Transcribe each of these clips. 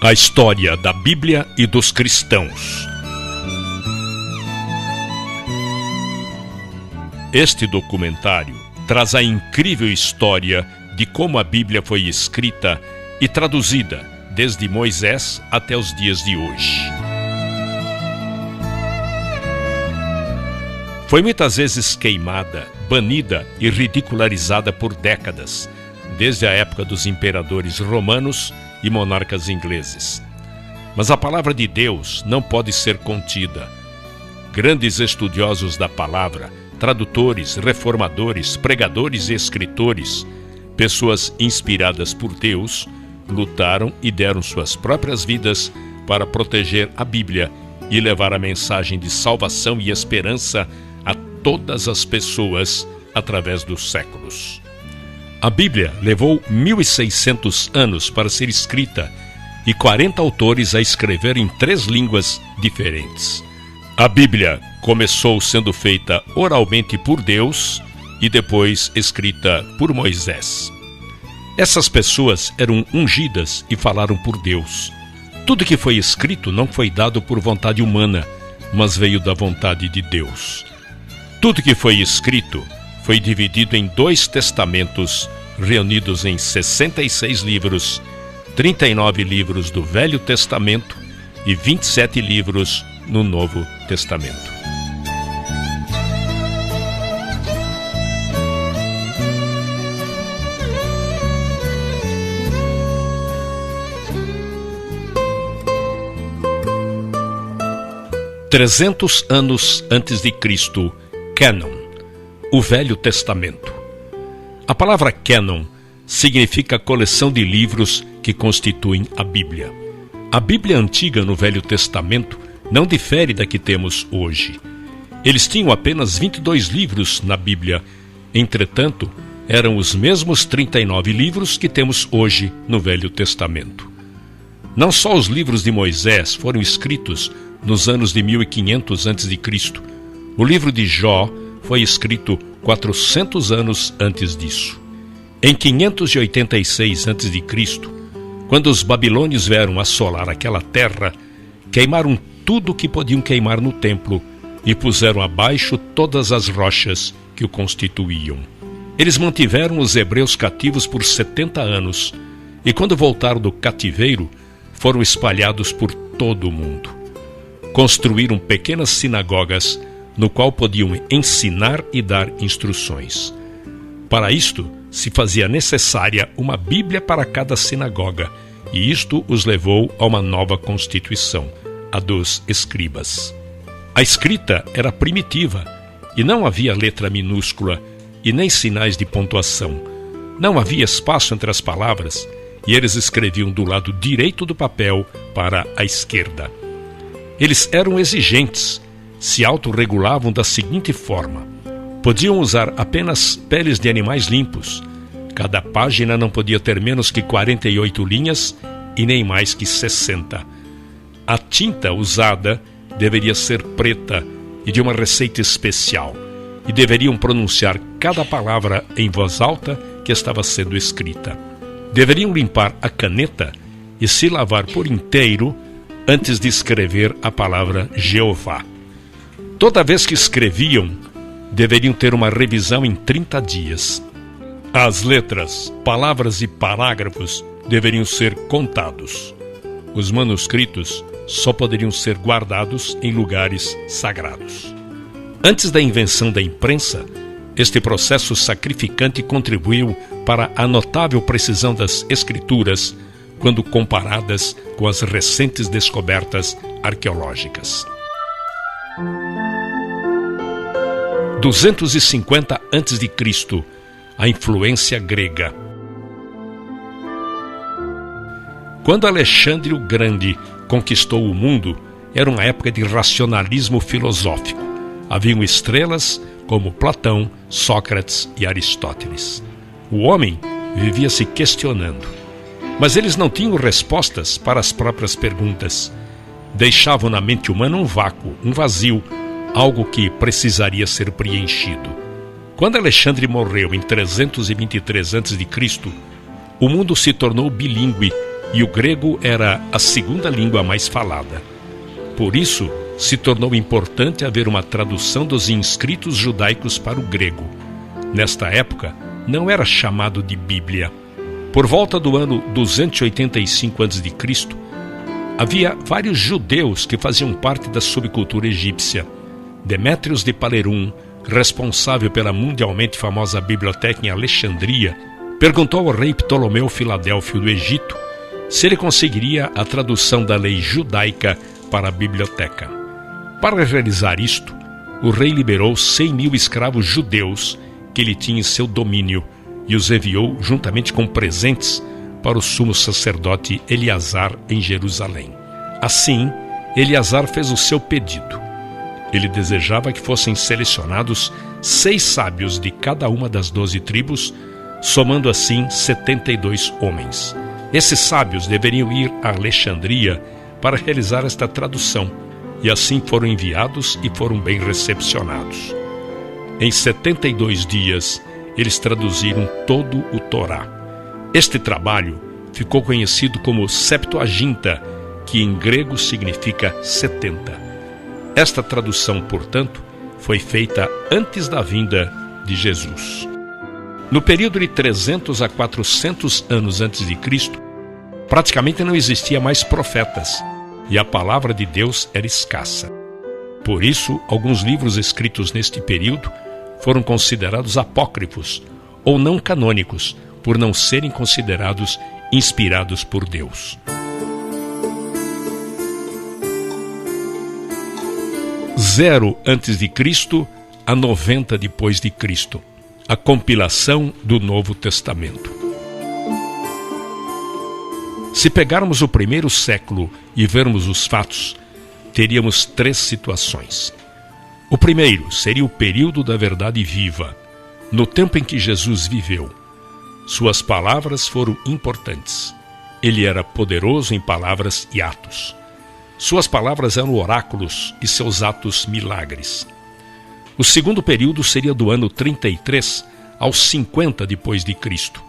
A história da Bíblia e dos cristãos. Este documentário traz a incrível história de como a Bíblia foi escrita e traduzida desde Moisés até os dias de hoje. Foi muitas vezes queimada, banida e ridicularizada por décadas, desde a época dos imperadores romanos e monarcas ingleses. Mas a palavra de Deus não pode ser contida. Grandes estudiosos da palavra, tradutores, reformadores, pregadores e escritores, pessoas inspiradas por Deus, lutaram e deram suas próprias vidas para proteger a Bíblia e levar a mensagem de salvação e esperança a todas as pessoas através dos séculos. A Bíblia levou 1.600 anos para ser escrita e 40 autores a escrever em 3 línguas diferentes. A Bíblia começou sendo feita oralmente por Deus e depois escrita por Moisés. Essas pessoas eram ungidas e falaram por Deus. Tudo que foi escrito não foi dado por vontade humana, mas veio da vontade de Deus. Tudo que foi escrito foi dividido em 2 testamentos, reunidos em 66 livros, 39 livros do Velho Testamento e 27 livros no Novo Testamento. "300 anos antes de Cristo, Cânon, o Velho Testamento. A palavra cânon significa coleção de livros que constituem a Bíblia. A Bíblia antiga no Velho Testamento não difere da que temos hoje. Eles tinham apenas 22 livros na Bíblia, entretanto, eram os mesmos 39 livros que temos hoje no Velho Testamento. Não só os livros de Moisés foram escritos nos anos de 1500 a.C., o livro de Jó foi escrito 400 anos antes disso. Em 586 a.C., quando os babilônios vieram assolar aquela terra, queimaram tudo o que podiam queimar no templo e puseram abaixo todas as rochas que o constituíam. Eles mantiveram os hebreus cativos por 70 anos e quando voltaram do cativeiro, foram espalhados por todo o mundo. Construíram pequenas sinagogas no qual podiam ensinar e dar instruções. Para isto, se fazia necessária uma Bíblia para cada sinagoga, e isto os levou a uma nova constituição, a dos escribas. A escrita era primitiva, e não havia letra minúscula, e nem sinais de pontuação. Não havia espaço entre as palavras, e eles escreviam do lado direito do papel para a esquerda. Eles eram exigentes, se autorregulavam da seguinte forma: podiam usar apenas peles de animais limpos. Cada página não podia ter menos que 48 linhas e nem mais que 60. A tinta usada deveria ser preta e de uma receita especial, e deveriam pronunciar cada palavra em voz alta que estava sendo escrita. Deveriam limpar a caneta e se lavar por inteiro antes de escrever a palavra Jeová. Toda vez que escreviam, deveriam ter uma revisão em 30 dias. As letras, palavras e parágrafos deveriam ser contados. Os manuscritos só poderiam ser guardados em lugares sagrados. Antes da invenção da imprensa, este processo sacrificante contribuiu para a notável precisão das escrituras quando comparadas com as recentes descobertas arqueológicas. 250 a.C., a influência grega. Quando Alexandre o Grande conquistou o mundo, era uma época de racionalismo filosófico. Haviam estrelas como Platão, Sócrates e Aristóteles. O homem vivia se questionando, mas eles não tinham respostas para as próprias perguntas. Deixavam na mente humana um vácuo, um vazio, algo que precisaria ser preenchido. Quando Alexandre morreu em 323 a.C., o mundo se tornou bilíngue e o grego era a segunda língua mais falada. Por isso, se tornou importante haver uma tradução dos inscritos judaicos para o grego. Nesta época, não era chamado de Bíblia. Por volta do ano 285 a.C., havia vários judeus que faziam parte da subcultura egípcia. Demétrios de Palerum, responsável pela mundialmente famosa biblioteca em Alexandria, perguntou ao rei Ptolomeu Filadélfio do Egito se ele conseguiria a tradução da lei judaica para a biblioteca. Para realizar isto, o rei liberou 100.000 escravos judeus que ele tinha em seu domínio e os enviou juntamente com presentes para o sumo sacerdote Eleazar em Jerusalém. Assim, Eleazar fez o seu pedido. Ele desejava que fossem selecionados 6 sábios de cada uma das 12 tribos, somando assim 72 homens. Esses sábios deveriam ir a Alexandria para realizar esta tradução, e assim foram enviados e foram bem recepcionados. Em 72 dias, eles traduziram todo o Torá. Este trabalho ficou conhecido como Septuaginta, que em grego significa 70. Esta tradução, portanto, foi feita antes da vinda de Jesus. No período de 300 a 400 anos antes de Cristo, praticamente não existia mais profetas, e a palavra de Deus era escassa. Por isso, alguns livros escritos neste período foram considerados apócrifos ou não canônicos, por não serem considerados inspirados por Deus. 0 antes de Cristo a 90 depois de Cristo. A compilação do Novo Testamento. Se pegarmos o primeiro século e vermos os fatos, teríamos 3 situações. O primeiro seria o período da verdade viva, no tempo em que Jesus viveu. Suas palavras foram importantes. Ele era poderoso em palavras e atos. Suas palavras eram oráculos e seus atos milagres. O segundo período seria do ano 33 aos 50 depois de Cristo.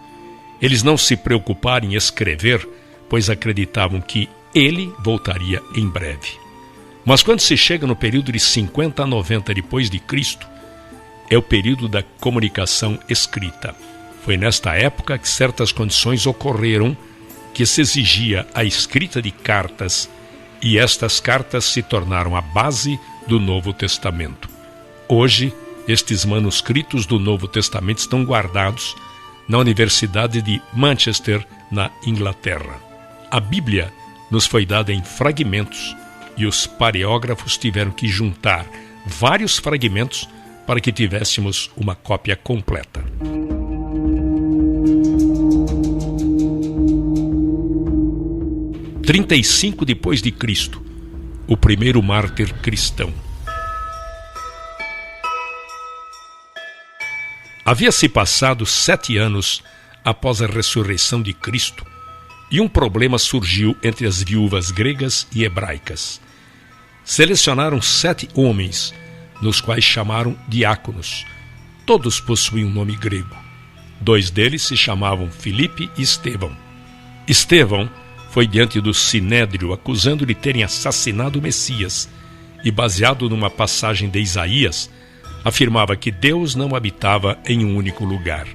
Eles não se preocuparam em escrever, pois acreditavam que ele voltaria em breve. Mas quando se chega no período de 50 a 90 depois de Cristo, é o período da comunicação escrita. Foi nesta época que certas condições ocorreram que se exigia a escrita de cartas, e estas cartas se tornaram a base do Novo Testamento. Hoje, estes manuscritos do Novo Testamento estão guardados na Universidade de Manchester, na Inglaterra. A Bíblia nos foi dada em fragmentos e os paleógrafos tiveram que juntar vários fragmentos para que tivéssemos uma cópia completa. Em 35 depois de Cristo, o primeiro mártir cristão. Havia-se passado 7 anos após a ressurreição de Cristo e um problema surgiu entre as viúvas gregas e hebraicas. Selecionaram 7 homens, nos quais chamaram diáconos. Todos possuíam um nome grego. 2 deles se chamavam Filipe e Estevão. Estevão foi diante do Sinédrio acusando de terem assassinado o Messias e, baseado numa passagem de Isaías, afirmava que Deus não habitava em um único lugar.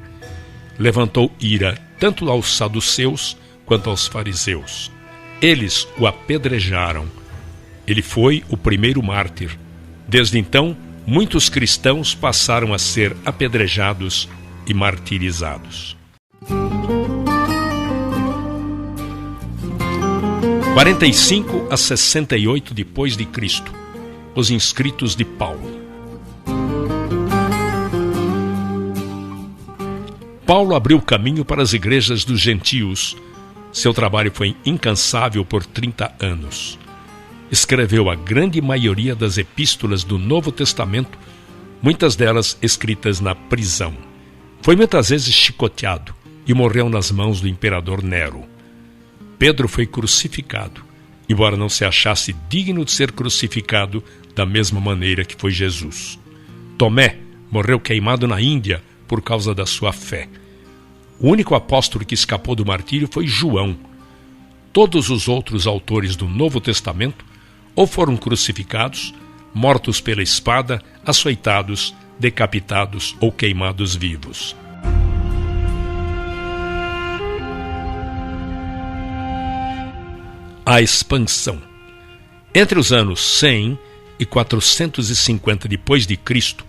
Levantou ira tanto aos saduceus quanto aos fariseus. Eles o apedrejaram. Ele foi o primeiro mártir. Desde então, muitos cristãos passaram a ser apedrejados e martirizados. 45 a 68 depois de Cristo. Os inscritos de Paulo. Paulo abriu caminho para as igrejas dos gentios. Seu trabalho foi incansável por 30 anos. Escreveu a grande maioria das epístolas do Novo Testamento, muitas delas escritas na prisão. Foi muitas vezes chicoteado e morreu nas mãos do imperador Nero. Pedro foi crucificado, embora não se achasse digno de ser crucificado da mesma maneira que foi Jesus. Tomé morreu queimado na Índia por causa da sua fé. O único apóstolo que escapou do martírio foi João. Todos os outros autores do Novo Testamento ou foram crucificados, mortos pela espada, açoitados, decapitados ou queimados vivos. A expansão. Entre os anos 100 e 450 depois de Cristo,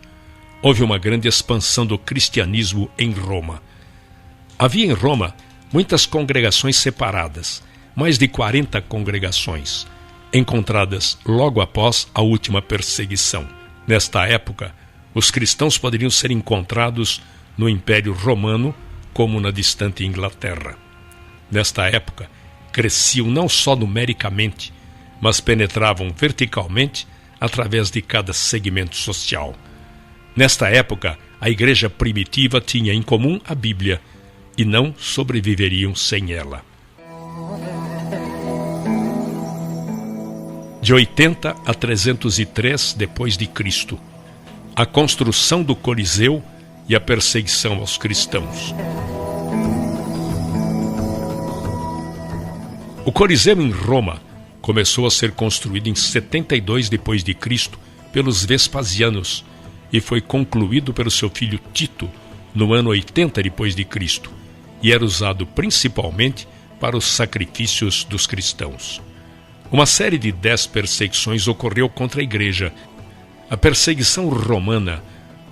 houve uma grande expansão do cristianismo em Roma. Havia em Roma muitas congregações separadas, mais de 40 congregações, encontradas logo após a última perseguição. Nesta época, os cristãos poderiam ser encontrados no Império Romano como na distante Inglaterra. Nesta época, cresciam não só numericamente, mas penetravam verticalmente através de cada segmento social. Nesta época, a igreja primitiva tinha em comum a Bíblia e não sobreviveriam sem ela. De 80 a 303 depois de Cristo, a construção do Coliseu e a perseguição aos cristãos. O Coliseu em Roma começou a ser construído em 72 depois de Cristo pelos Vespasianos e foi concluído pelo seu filho Tito no ano 80 depois de Cristo e era usado principalmente para os sacrifícios dos cristãos. Uma série de 10 perseguições ocorreu contra a igreja. A perseguição romana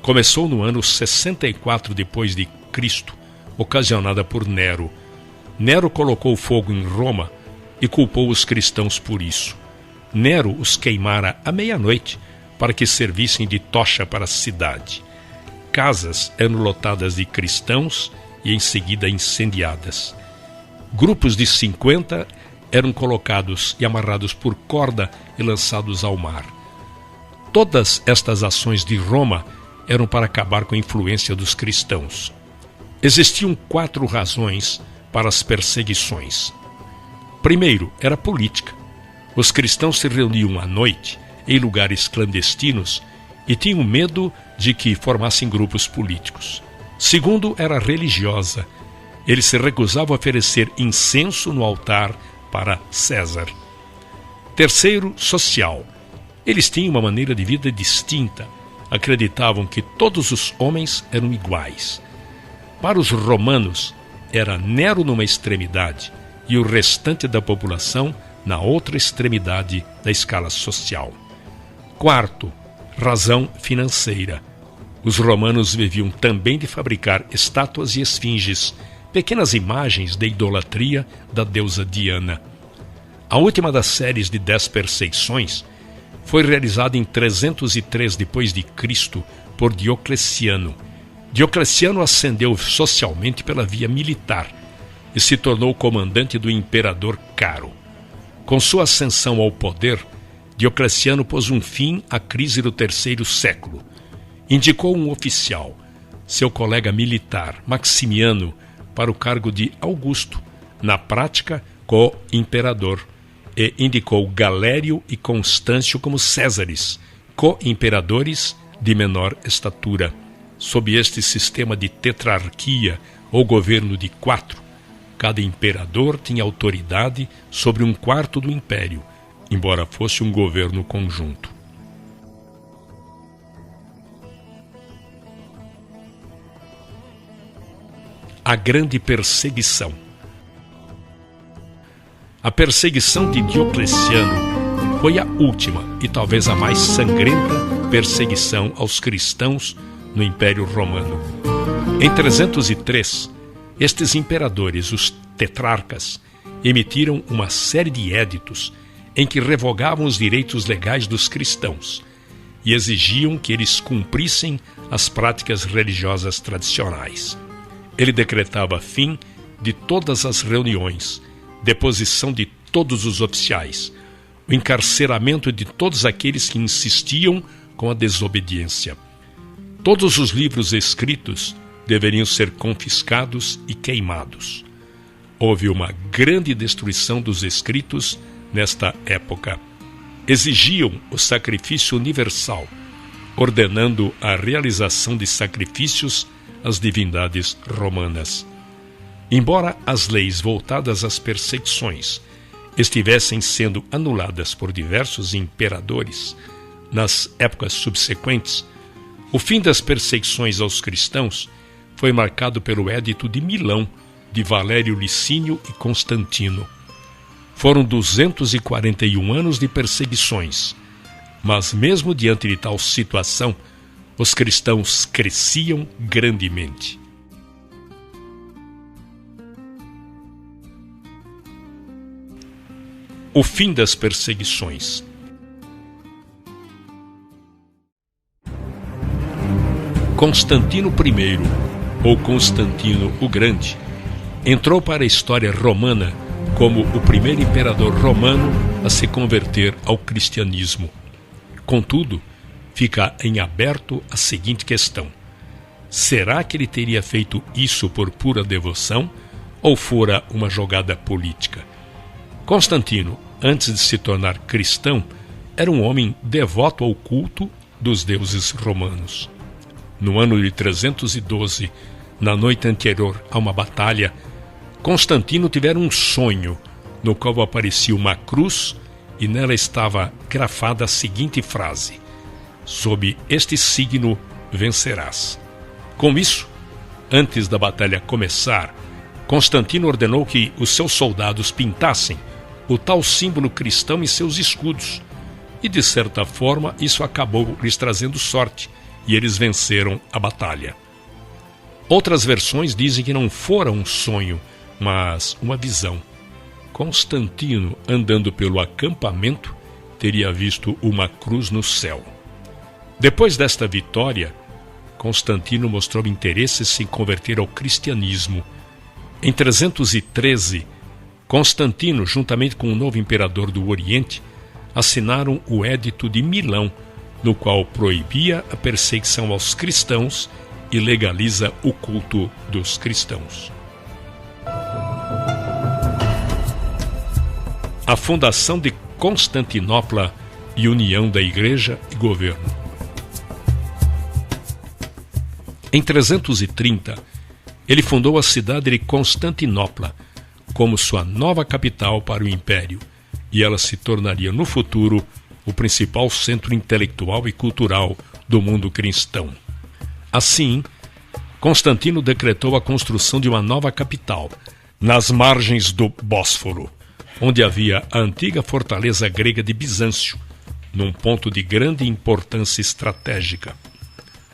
começou no ano 64 depois de Cristo, ocasionada por Nero. Nero colocou fogo em Roma e culpou os cristãos por isso. Nero os queimara à meia-noite para que servissem de tocha para a cidade. Casas eram lotadas de cristãos e em seguida incendiadas. Grupos de 50 eram colocados e amarrados por corda e lançados ao mar. Todas estas ações de Roma eram para acabar com a influência dos cristãos. Existiam 4 razões para as perseguições. Primeiro, era política. Os cristãos se reuniam à noite em lugares clandestinos e tinham medo de que formassem grupos políticos. Segundo, era religiosa. Eles se recusavam a oferecer incenso no altar para César. Terceiro, social. Eles tinham uma maneira de vida distinta. Acreditavam que todos os homens eram iguais. Para os romanos, era Nero numa extremidade e o restante da população na outra extremidade da escala social. Quarto, razão financeira. Os romanos viviam também de fabricar estátuas e esfinges, pequenas imagens de idolatria da deusa Diana. A última das séries de 10 perseguições foi realizada em 303 depois de Cristo por Diocleciano. Diocleciano ascendeu socialmente pela via militar e se tornou comandante do imperador Caro. Com sua ascensão ao poder, Diocleciano pôs um fim à crise do terceiro século. Indicou um oficial, seu colega militar, Maximiano, para o cargo de Augusto, na prática, co-imperador, e indicou Galério e Constâncio como Césares, co-imperadores de menor estatura. Sob este sistema de tetrarquia, ou governo de 4, cada imperador tinha autoridade sobre 1/4 do império, embora fosse um governo conjunto. A grande perseguição. A perseguição de Diocleciano foi a última e talvez a mais sangrenta perseguição aos cristãos no Império Romano. Em 303, estes imperadores, os tetrarcas, emitiram uma série de éditos em que revogavam os direitos legais dos cristãos e exigiam que eles cumprissem as práticas religiosas tradicionais. Ele decretava fim de todas as reuniões, deposição de todos os oficiais, o encarceramento de todos aqueles que insistiam com a desobediência. Todos os livros escritos deveriam ser confiscados e queimados. Houve uma grande destruição dos escritos nesta época. Exigiam o sacrifício universal, ordenando a realização de sacrifícios às divindades romanas. Embora as leis voltadas às perseguições estivessem sendo anuladas por diversos imperadores nas épocas subsequentes, o fim das perseguições aos cristãos foi marcado pelo Édito de Milão de Valério Licínio e Constantino. Foram 241 anos de perseguições, mas mesmo diante de tal situação, os cristãos cresciam grandemente. O fim das perseguições. Constantino I, ou Constantino o Grande, entrou para a história romana como o primeiro imperador romano a se converter ao cristianismo. Contudo, fica em aberto a seguinte questão: será que ele teria feito isso por pura devoção ou fora uma jogada política? Constantino, antes de se tornar cristão, era um homem devoto ao culto dos deuses romanos. No ano de 312, na noite anterior a uma batalha, Constantino tivera um sonho no qual aparecia uma cruz e nela estava grafada a seguinte frase: sob este signo vencerás. Com isso, antes da batalha começar, Constantino ordenou que os seus soldados pintassem o tal símbolo cristão em seus escudos, e de certa forma isso acabou lhes trazendo sorte, e eles venceram a batalha. Outras versões dizem que não fora um sonho, mas uma visão. Constantino, andando pelo acampamento, teria visto uma cruz no céu. Depois desta vitória, Constantino mostrou interesse em se converter ao cristianismo. Em 313, Constantino, juntamente com o novo imperador do Oriente, assinaram o Édito de Milão, no qual proibia a perseguição aos cristãos e legaliza o culto dos cristãos. A fundação de Constantinopla e união da Igreja e governo. Em 330, ele fundou a cidade de Constantinopla como sua nova capital para o Império, e ela se tornaria no futuro o principal centro intelectual e cultural do mundo cristão. Assim, Constantino decretou a construção de uma nova capital, nas margens do Bósforo, onde havia a antiga fortaleza grega de Bizâncio, num ponto de grande importância estratégica.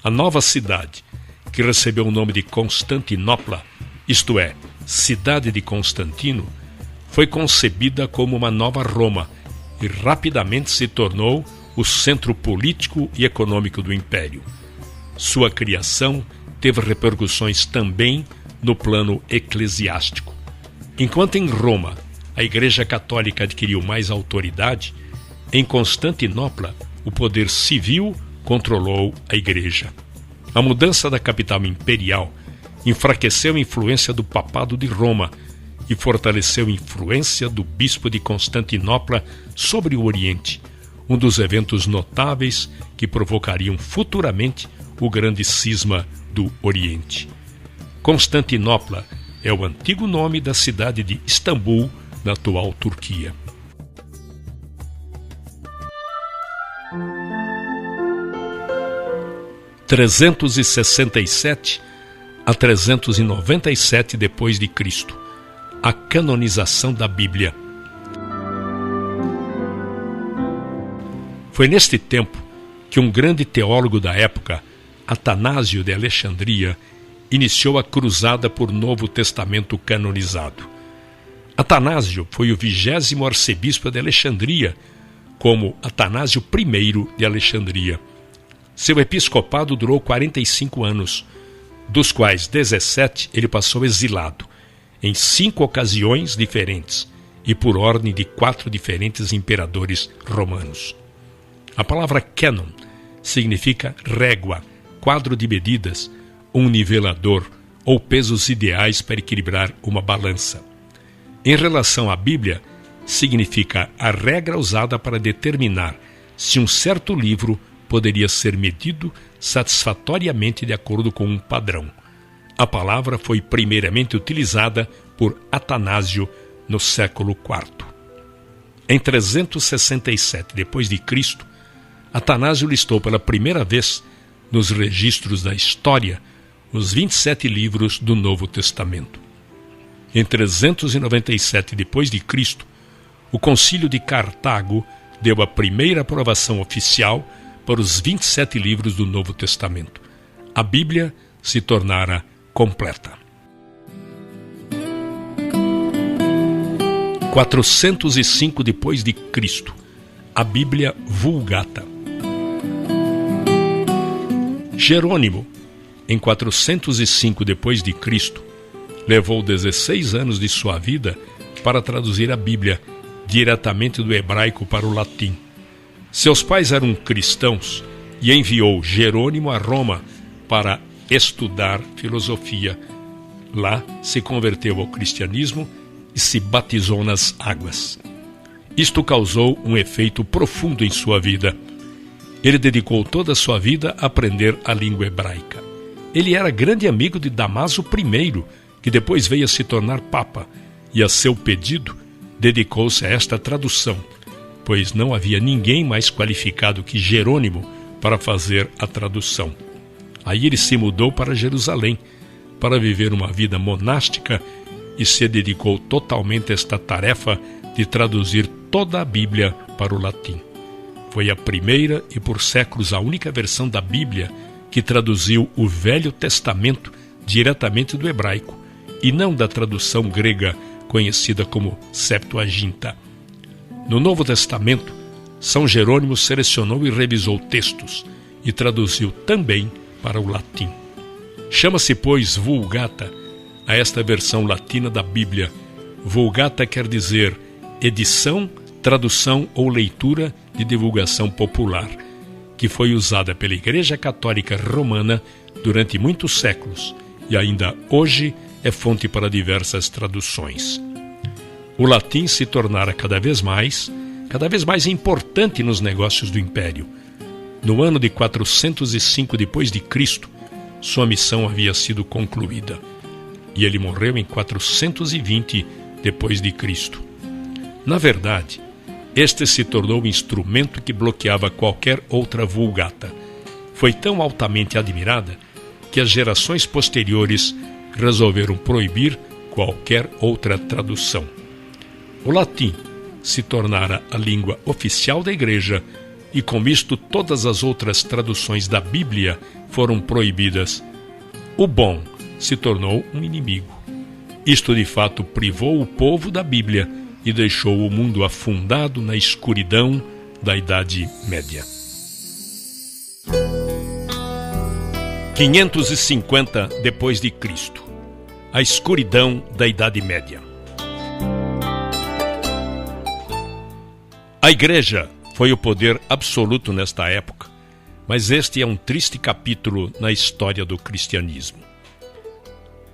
A nova cidade, que recebeu o nome de Constantinopla, isto é, Cidade de Constantino, foi concebida como uma nova Roma e rapidamente se tornou o centro político e econômico do Império. Sua criação teve repercussões também no plano eclesiástico. Enquanto em Roma a Igreja Católica adquiriu mais autoridade, em Constantinopla o poder civil controlou a Igreja. A mudança da capital imperial enfraqueceu a influência do Papado de Roma e fortaleceu a influência do Bispo de Constantinopla sobre o Oriente, um dos eventos notáveis que provocariam futuramente o grande cisma do Oriente. Constantinopla é o antigo nome da cidade de Istambul, na atual Turquia. – 367 a 397 depois de Cristo, a canonização da Bíblia. Foi neste tempo que um grande teólogo da época, Atanásio de Alexandria, iniciou a cruzada por Novo Testamento canonizado. Atanásio foi o 20º arcebispo de Alexandria, como Atanásio I de Alexandria. Seu episcopado durou 45 anos, dos quais 17 ele passou exilado, em 5 ocasiões diferentes e por ordem de 4 diferentes imperadores romanos. A palavra cânon significa régua, quadro de medidas, um nivelador ou pesos ideais para equilibrar uma balança. Em relação à Bíblia, significa a regra usada para determinar se um certo livro poderia ser medido satisfatoriamente de acordo com um padrão. A palavra foi primeiramente utilizada por Atanásio no século IV. Em 367 d.C., Atanásio listou pela primeira vez nos registros da história os 27 livros do Novo Testamento. Em 397 d.C., o Concílio de Cartago deu a primeira aprovação oficial para os 27 livros do Novo Testamento. A Bíblia se tornara completa. 405 d.C., a Bíblia Vulgata. Jerônimo, em 405 d.C., levou 16 anos de sua vida para traduzir a Bíblia diretamente do hebraico para o latim. Seus pais eram cristãos e enviou Jerônimo a Roma para estudar filosofia. Lá se converteu ao cristianismo e se batizou nas águas. Isto causou um efeito profundo em sua vida. Ele dedicou toda a sua vida a aprender a língua hebraica. Ele era grande amigo de Damaso I, que depois veio a se tornar papa, e a seu pedido dedicou-se a esta tradução, pois não havia ninguém mais qualificado que Jerônimo para fazer a tradução. Aí ele se mudou para Jerusalém para viver uma vida monástica e se dedicou totalmente a esta tarefa de traduzir toda a Bíblia para o latim. Foi a primeira e por séculos a única versão da Bíblia que traduziu o Velho Testamento diretamente do hebraico e não da tradução grega conhecida como Septuaginta. No Novo Testamento, São Jerônimo selecionou e revisou textos e traduziu também para o latim. Chama-se, pois, Vulgata a esta versão latina da Bíblia. Vulgata quer dizer edição, tradução ou leitura de divulgação popular, que foi usada pela Igreja Católica Romana durante muitos séculos e ainda hoje é fonte para diversas traduções. O latim se tornara cada vez mais importante nos negócios do Império. No ano de 405 d.C., sua missão havia sido concluída e ele morreu em 420 d.C. Na verdade, este se tornou um instrumento que bloqueava qualquer outra vulgata. Foi tão altamente admirada que as gerações posteriores resolveram proibir qualquer outra tradução. O latim se tornara a língua oficial da Igreja e, com isto, todas as outras traduções da Bíblia foram proibidas. O bom se tornou um inimigo. Isto, de fato, privou o povo da Bíblia e deixou o mundo afundado na escuridão da Idade Média. 550 d.C., a escuridão da Idade Média. A Igreja foi o poder absoluto nesta época, mas este é um triste capítulo na história do cristianismo.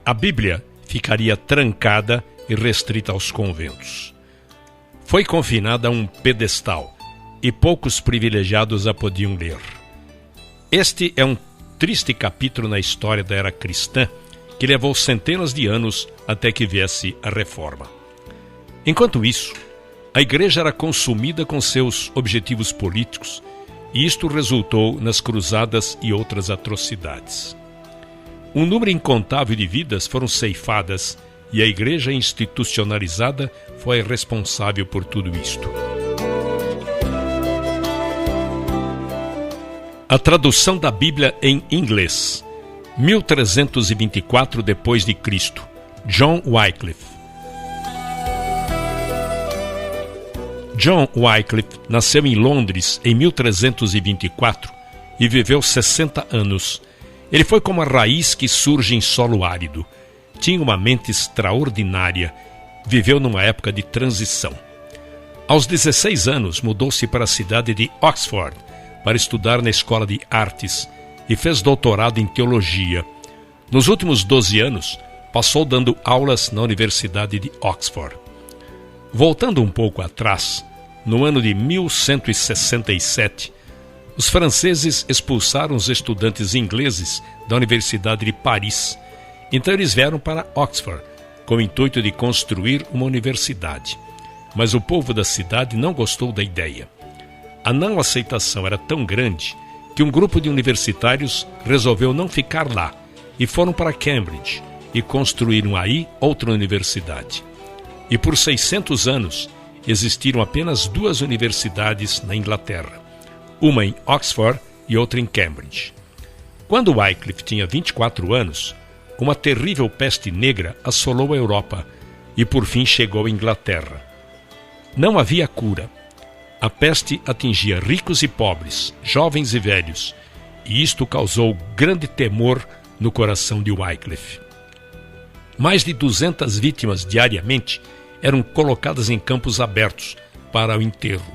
A Bíblia ficaria trancada e restrita aos conventos. Foi confinada a um pedestal e poucos privilegiados a podiam ler. Este é um triste capítulo na história da era cristã que levou centenas de anos até que viesse a Reforma. Enquanto isso, a Igreja era consumida com seus objetivos políticos e isto resultou nas cruzadas e outras atrocidades. Um número incontável de vidas foram ceifadas e a Igreja institucionalizada foi responsável por tudo isto. A tradução da Bíblia em inglês, 1324 d.C., John Wycliffe. John Wycliffe nasceu em Londres em 1324 e viveu 60 anos. Ele foi como a raiz que surge em solo árido. Tinha uma mente extraordinária. Viveu numa época de transição. Aos 16 anos, mudou-se para a cidade de Oxford para estudar na Escola de Artes e fez doutorado em teologia. Nos últimos 12 anos, passou dando aulas na Universidade de Oxford. Voltando um pouco atrás, no ano de 1167, os franceses expulsaram os estudantes ingleses da Universidade de Paris. Então eles vieram para Oxford, com o intuito de construir uma universidade. mas o povo da cidade não gostou da ideia. A não aceitação era tão grande que um grupo de universitários resolveu não ficar lá e foram para Cambridge e construíram aí outra universidade. E por 600 anos existiram apenas 2 universidades na Inglaterra, uma em Oxford e outra em Cambridge. Quando Wycliffe tinha 24 anos, uma terrível peste negra assolou a Europa e por fim chegou à Inglaterra. Não havia cura. A peste atingia ricos e pobres, jovens e velhos, e isto causou grande temor no coração de Wycliffe. Mais de 200 vítimas diariamente eram colocadas em campos abertos para o enterro.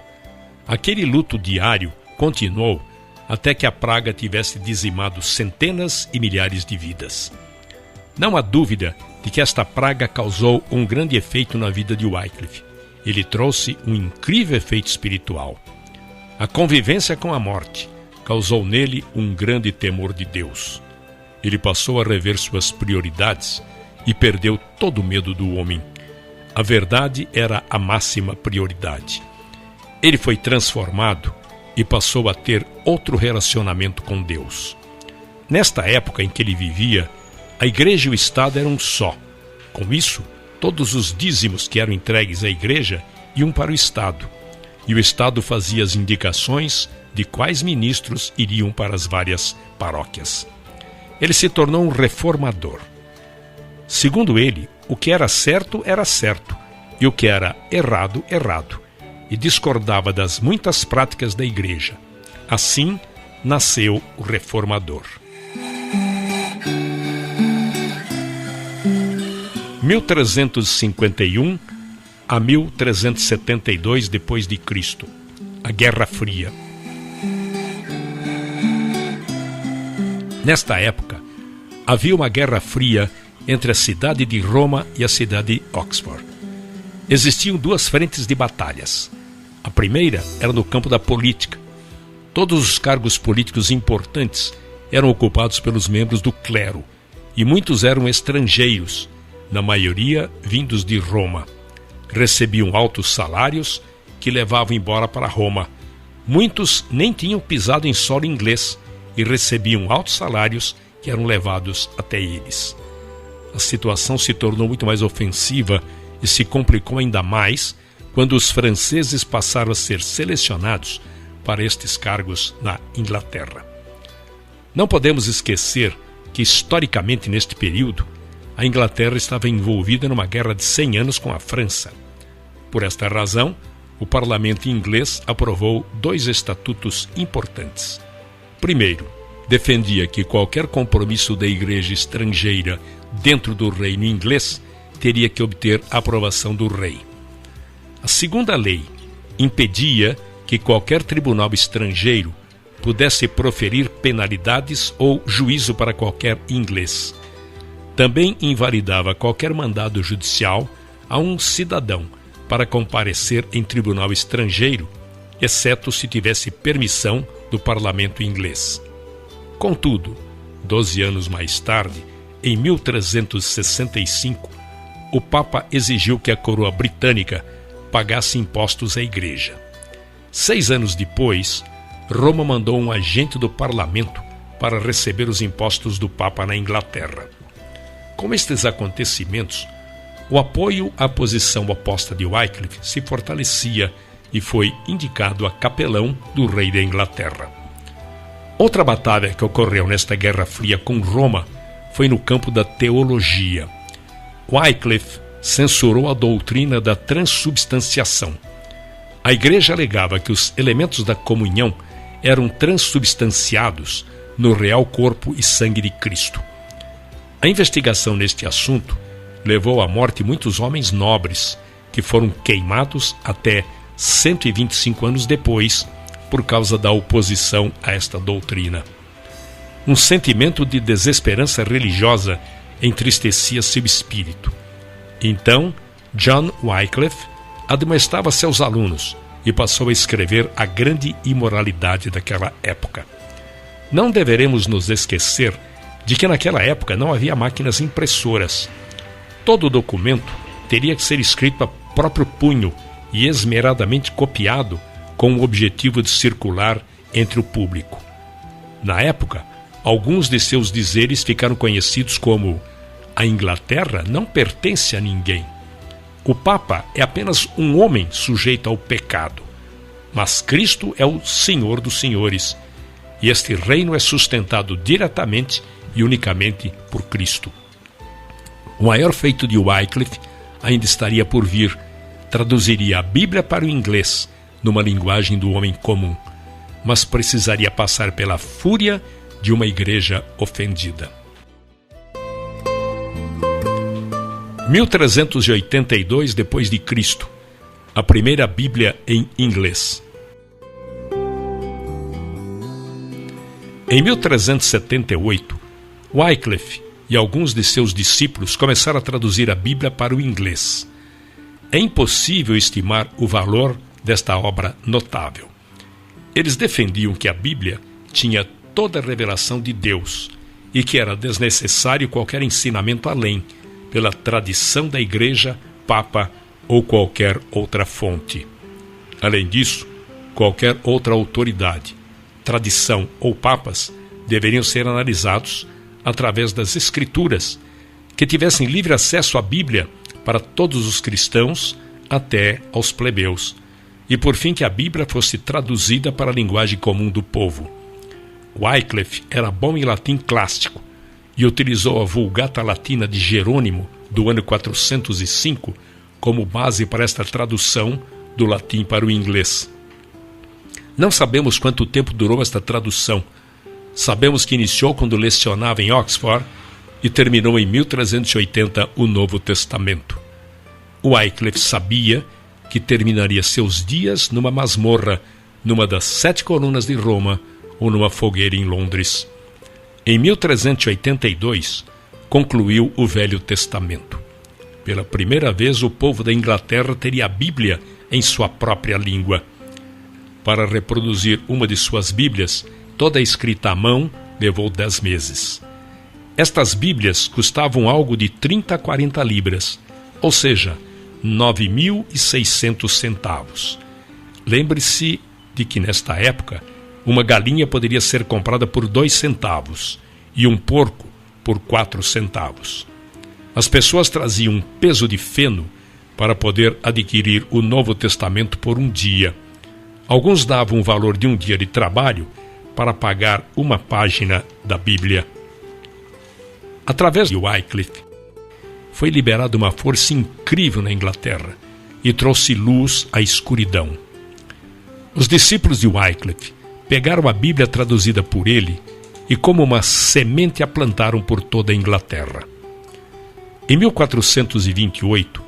Aquele luto diário continuou até que a praga tivesse dizimado centenas e milhares de vidas. Não há dúvida de que esta praga causou um grande efeito na vida de Wycliffe. Ele trouxe um incrível efeito espiritual. A convivência com a morte causou nele um grande temor de Deus. Ele passou a rever suas prioridades e perdeu todo o medo do homem. A verdade era a máxima prioridade. Ele foi transformado e passou a ter outro relacionamento com Deus. Nesta época em que ele vivia, a igreja e o Estado eram um só. Com isso, todos os dízimos que eram entregues à igreja iam para o Estado, e o Estado fazia as indicações de quais ministros iriam para as várias paróquias. Ele se tornou um reformador. Segundo ele, o que era certo, e o que era errado, errado, e discordava das muitas práticas da igreja. Assim, nasceu o reformador. 1351 a 1372 depois de Cristo, a Guerra Fria. Nesta época, havia uma guerra fria entre a cidade de Roma e a cidade de Oxford. Existiam 2 frentes de batalhas. A primeira era no campo da política. Todos os cargos políticos importantes eram ocupados pelos membros do clero, e muitos eram estrangeiros, na maioria vindos de Roma. Recebiam altos salários que levavam embora para Roma. Muitos nem tinham pisado em solo inglês e recebiam altos salários que eram levados até eles. A situação se tornou muito mais ofensiva e se complicou ainda mais quando os franceses passaram a ser selecionados para estes cargos na Inglaterra. Não podemos esquecer que, historicamente, neste período, a Inglaterra estava envolvida numa guerra de 100 anos com a França. Por esta razão, o parlamento inglês aprovou 2 estatutos importantes. Primeiro, defendia que qualquer compromisso da igreja estrangeira dentro do reino inglês teria que obter a aprovação do rei. A segunda lei impedia que qualquer tribunal estrangeiro pudesse proferir penalidades ou juízo para qualquer inglês. Também invalidava qualquer mandado judicial a um cidadão para comparecer em tribunal estrangeiro, exceto se tivesse permissão do parlamento inglês. Contudo, 12 anos mais tarde, em 1365, o Papa exigiu que a coroa britânica pagasse impostos à igreja. 6 anos depois, Roma mandou um agente do parlamento para receber os impostos do Papa na Inglaterra. Com estes acontecimentos, o apoio à posição oposta de Wycliffe se fortalecia e foi indicado a capelão do rei da Inglaterra. Outra batalha que ocorreu nesta Guerra Fria com Roma foi no campo da teologia. Wycliffe censurou a doutrina da transubstanciação. A igreja alegava que os elementos da comunhão eram transubstanciados no real corpo e sangue de Cristo. A investigação neste assunto levou à morte muitos homens nobres, que foram queimados até 125 anos depois, por causa da oposição a esta doutrina. Um sentimento de desesperança religiosa entristecia seu espírito. Então, John Wycliffe admoestava seus alunos e passou a escrever a grande imoralidade daquela época. Não deveremos nos esquecer de que naquela época não havia máquinas impressoras. Todo documento teria que ser escrito a próprio punho e esmeradamente copiado com o objetivo de circular entre o público. Na época, alguns de seus dizeres ficaram conhecidos como: a Inglaterra não pertence a ninguém. O Papa é apenas um homem sujeito ao pecado. Mas Cristo é o Senhor dos senhores, e este reino é sustentado diretamente e unicamente por Cristo. O maior feito de Wycliffe ainda estaria por vir. Traduziria a Bíblia para o inglês, numa linguagem do homem comum, mas precisaria passar pela fúria de uma igreja ofendida. 1382 depois de Cristo, a primeira Bíblia em inglês. Em 1378, Wycliffe e alguns de seus discípulos começaram a traduzir a Bíblia para o inglês. É impossível estimar o valor desta obra notável. Eles defendiam que a Bíblia tinha toda a revelação de Deus e que era desnecessário qualquer ensinamento além, pela tradição da Igreja, Papa ou qualquer outra fonte. Além disso, qualquer outra autoridade, tradição ou papas deveriam ser analisados através das Escrituras, que tivessem livre acesso à Bíblia para todos os cristãos até aos plebeus, e por fim que a Bíblia fosse traduzida para a linguagem comum do povo. Wycliffe era bom em latim clássico e utilizou a Vulgata Latina de Jerônimo do ano 405 como base para esta tradução do latim para o inglês. Não sabemos quanto tempo durou esta tradução. Sabemos que iniciou quando lecionava em Oxford e terminou em 1380 o Novo Testamento. Wycliffe sabia que terminaria seus dias numa masmorra, numa das 7 colunas de Roma ou numa fogueira em Londres. Em 1382, concluiu o Velho Testamento. Pela primeira vez, o povo da Inglaterra teria a Bíblia em sua própria língua. Para reproduzir uma de suas Bíblias, toda escrita à mão, levou 10 meses. Estas Bíblias custavam algo de 30 a 40 libras, ou seja, 9.600 centavos. Lembre-se de que, nesta época, uma galinha poderia ser comprada por 2 centavos e um porco por 4 centavos. As pessoas traziam um peso de feno para poder adquirir o Novo Testamento por um dia. Alguns davam o valor de um dia de trabalho para pagar uma página da Bíblia. Através de Wycliffe, foi liberada uma força incrível na Inglaterra e trouxe luz à escuridão. Os discípulos de Wycliffe pegaram a Bíblia traduzida por ele e como uma semente a plantaram por toda a Inglaterra. Em 1428,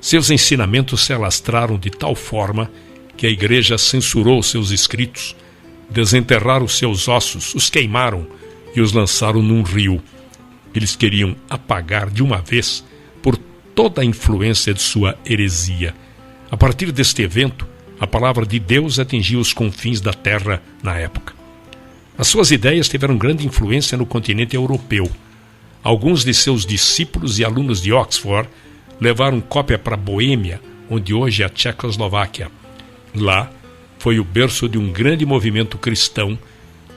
seus ensinamentos se alastraram de tal forma que a Igreja censurou seus escritos, desenterraram seus ossos, os queimaram e os lançaram num rio. Eles queriam apagar de uma vez por toda a influência de sua heresia. A partir deste evento, a palavra de Deus atingiu os confins da terra na época. As suas ideias tiveram grande influência no continente europeu. Alguns de seus discípulos e alunos de Oxford levaram cópia para Boêmia, onde hoje é a Tchecoslováquia. Lá foi o berço de um grande movimento cristão,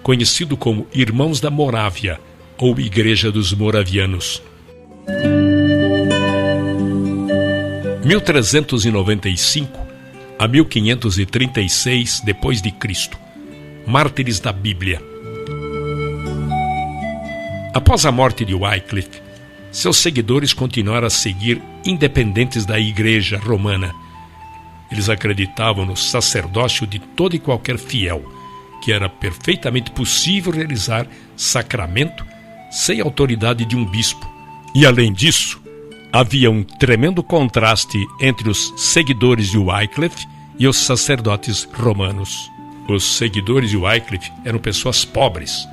conhecido como Irmãos da Morávia, ou Igreja dos Moravianos. 1395 a 1536 depois de Cristo. Mártires da Bíblia. Após a morte de Wycliffe, seus seguidores continuaram a seguir independentes da Igreja Romana. Eles acreditavam no sacerdócio de todo e qualquer fiel, que era perfeitamente possível realizar sacramento sem autoridade de um bispo. E além disso, havia um tremendo contraste entre os seguidores de Wycliffe e os sacerdotes romanos. Os seguidores de Wycliffe eram pessoas pobres.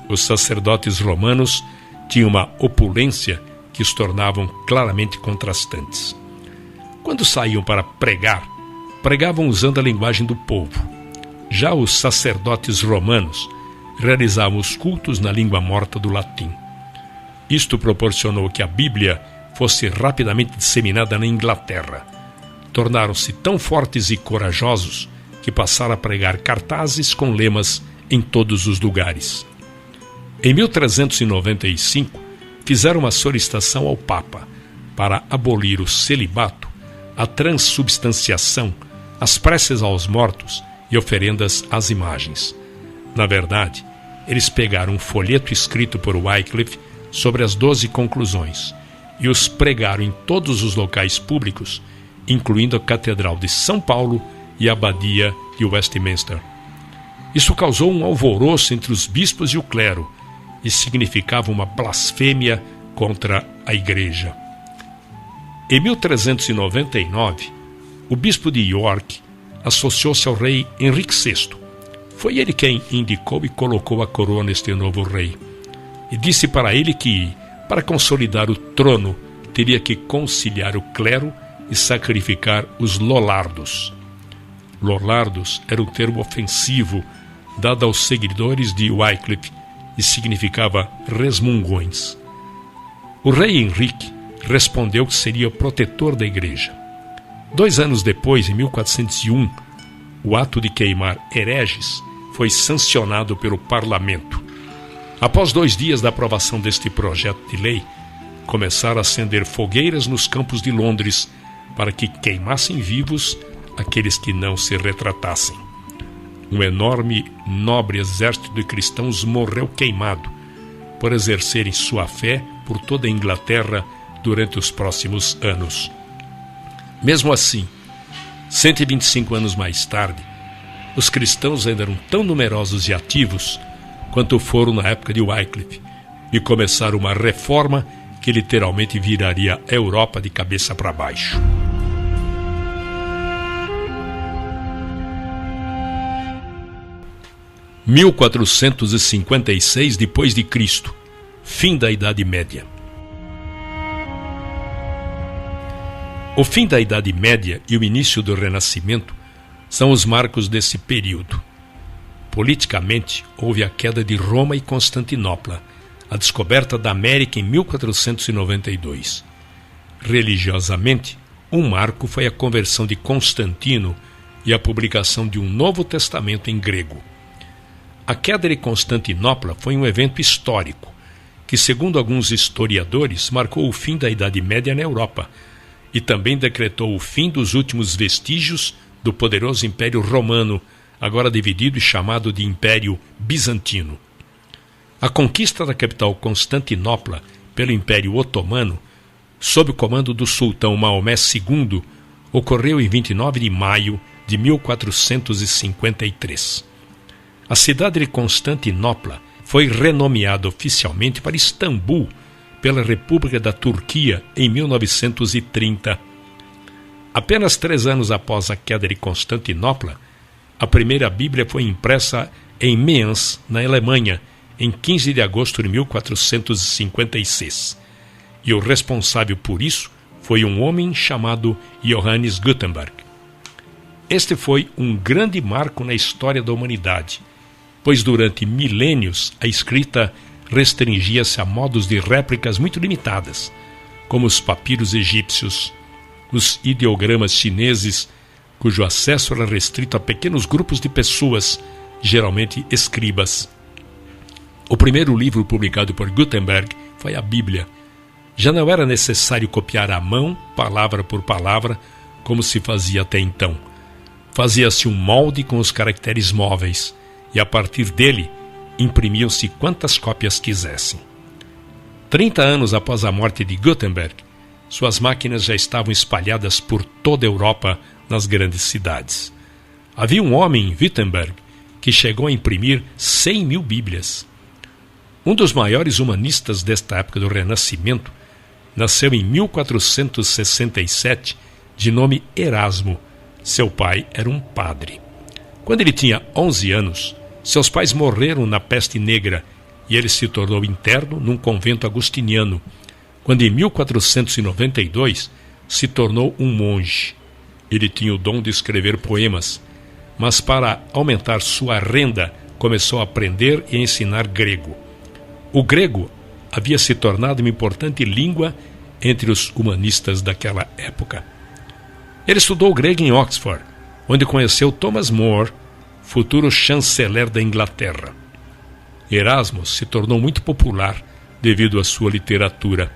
Os sacerdotes romanos tinham uma opulência que os tornavam claramente contrastantes. Quando saíam para pregar, pregavam usando a linguagem do povo. Já os sacerdotes romanos realizavam os cultos na língua morta do latim. Isto proporcionou que a Bíblia fosse rapidamente disseminada na Inglaterra. tornaram-se tão fortes e corajosos que passaram a pregar cartazes com lemas em todos os lugares. Em 1395, fizeram uma solicitação ao Papa para abolir o celibato, a transubstanciação, as preces aos mortos e oferendas às imagens. Na verdade, eles pegaram um folheto escrito por Wycliffe sobre as 12 conclusões e os pregaram em todos os locais públicos, incluindo a Catedral de São Paulo e a Abadia de Westminster. Isso causou um alvoroço entre os bispos e o clero e significava uma blasfêmia contra a Igreja. Em 1399, o bispo de York associou-se ao rei Henrique VI. Foi ele quem indicou e colocou a coroa neste novo rei. E disse para ele que, para consolidar o trono, teria que conciliar o clero e sacrificar os lollardos. Lollardos era um termo ofensivo dado aos seguidores de Wycliffe e significava resmungões. O rei Henrique respondeu que seria o protetor da igreja. 2 anos depois, em 1401, o ato de queimar hereges foi sancionado pelo parlamento. Após 2 dias da aprovação deste projeto de lei, começaram a acender fogueiras nos campos de Londres para que queimassem vivos aqueles que não se retratassem. Um enorme, nobre exército de cristãos morreu queimado por exercerem sua fé por toda a Inglaterra durante os próximos anos. Mesmo assim, 125 anos mais tarde, os cristãos ainda eram tão numerosos e ativos quanto foram na época de Wycliffe e começaram uma reforma que literalmente viraria a Europa de cabeça para baixo. Em 1456 depois de Cristo, fim da Idade Média. O fim da Idade Média e o início do Renascimento são os marcos desse período. Politicamente, houve a queda de Roma e Constantinopla, a descoberta da América em 1492. Religiosamente, um marco foi a conversão de Constantino e a publicação de um Novo Testamento em grego. A queda de Constantinopla foi um evento histórico que, segundo alguns historiadores, marcou o fim da Idade Média na Europa e também decretou o fim dos últimos vestígios do poderoso Império Romano, agora dividido e chamado de Império Bizantino. A conquista da capital Constantinopla pelo Império Otomano, sob o comando do sultão Maomé II, ocorreu em 29 de maio de 1453. A cidade de Constantinopla foi renomeada oficialmente para Istambul pela República da Turquia em 1930. Apenas 3 anos após a queda de Constantinopla, a primeira Bíblia foi impressa em Mayence, na Alemanha, em 15 de agosto de 1456. E o responsável por isso foi um homem chamado Johannes Gutenberg. Este foi um grande marco na história da humanidade, pois durante milênios a escrita restringia-se a modos de réplicas muito limitadas, como os papiros egípcios, os ideogramas chineses, cujo acesso era restrito a pequenos grupos de pessoas, geralmente escribas. O primeiro livro publicado por Gutenberg foi a Bíblia. Já não era necessário copiar à mão, palavra por palavra, como se fazia até então. Fazia-se um molde com os caracteres móveis, e a partir dele imprimiam-se quantas cópias quisessem. 30 anos após a morte de Gutenberg, suas máquinas já estavam espalhadas por toda a Europa, nas grandes cidades. Havia um homem em Wittenberg que chegou a imprimir 100.000 Bíblias. Um dos maiores humanistas desta época do Renascimento nasceu em 1467, de nome Erasmo. Seu pai era um padre. Quando ele tinha 11 anos, seus pais morreram na peste negra e ele se tornou interno num convento agostiniano, quando em 1492 se tornou um monge. Ele tinha o dom de escrever poemas, mas para aumentar sua renda começou a aprender e a ensinar grego. O grego havia se tornado uma importante língua entre os humanistas daquela época. Ele estudou grego em Oxford, onde conheceu Thomas More, futuro chanceler da Inglaterra. Erasmo se tornou muito popular devido à sua literatura.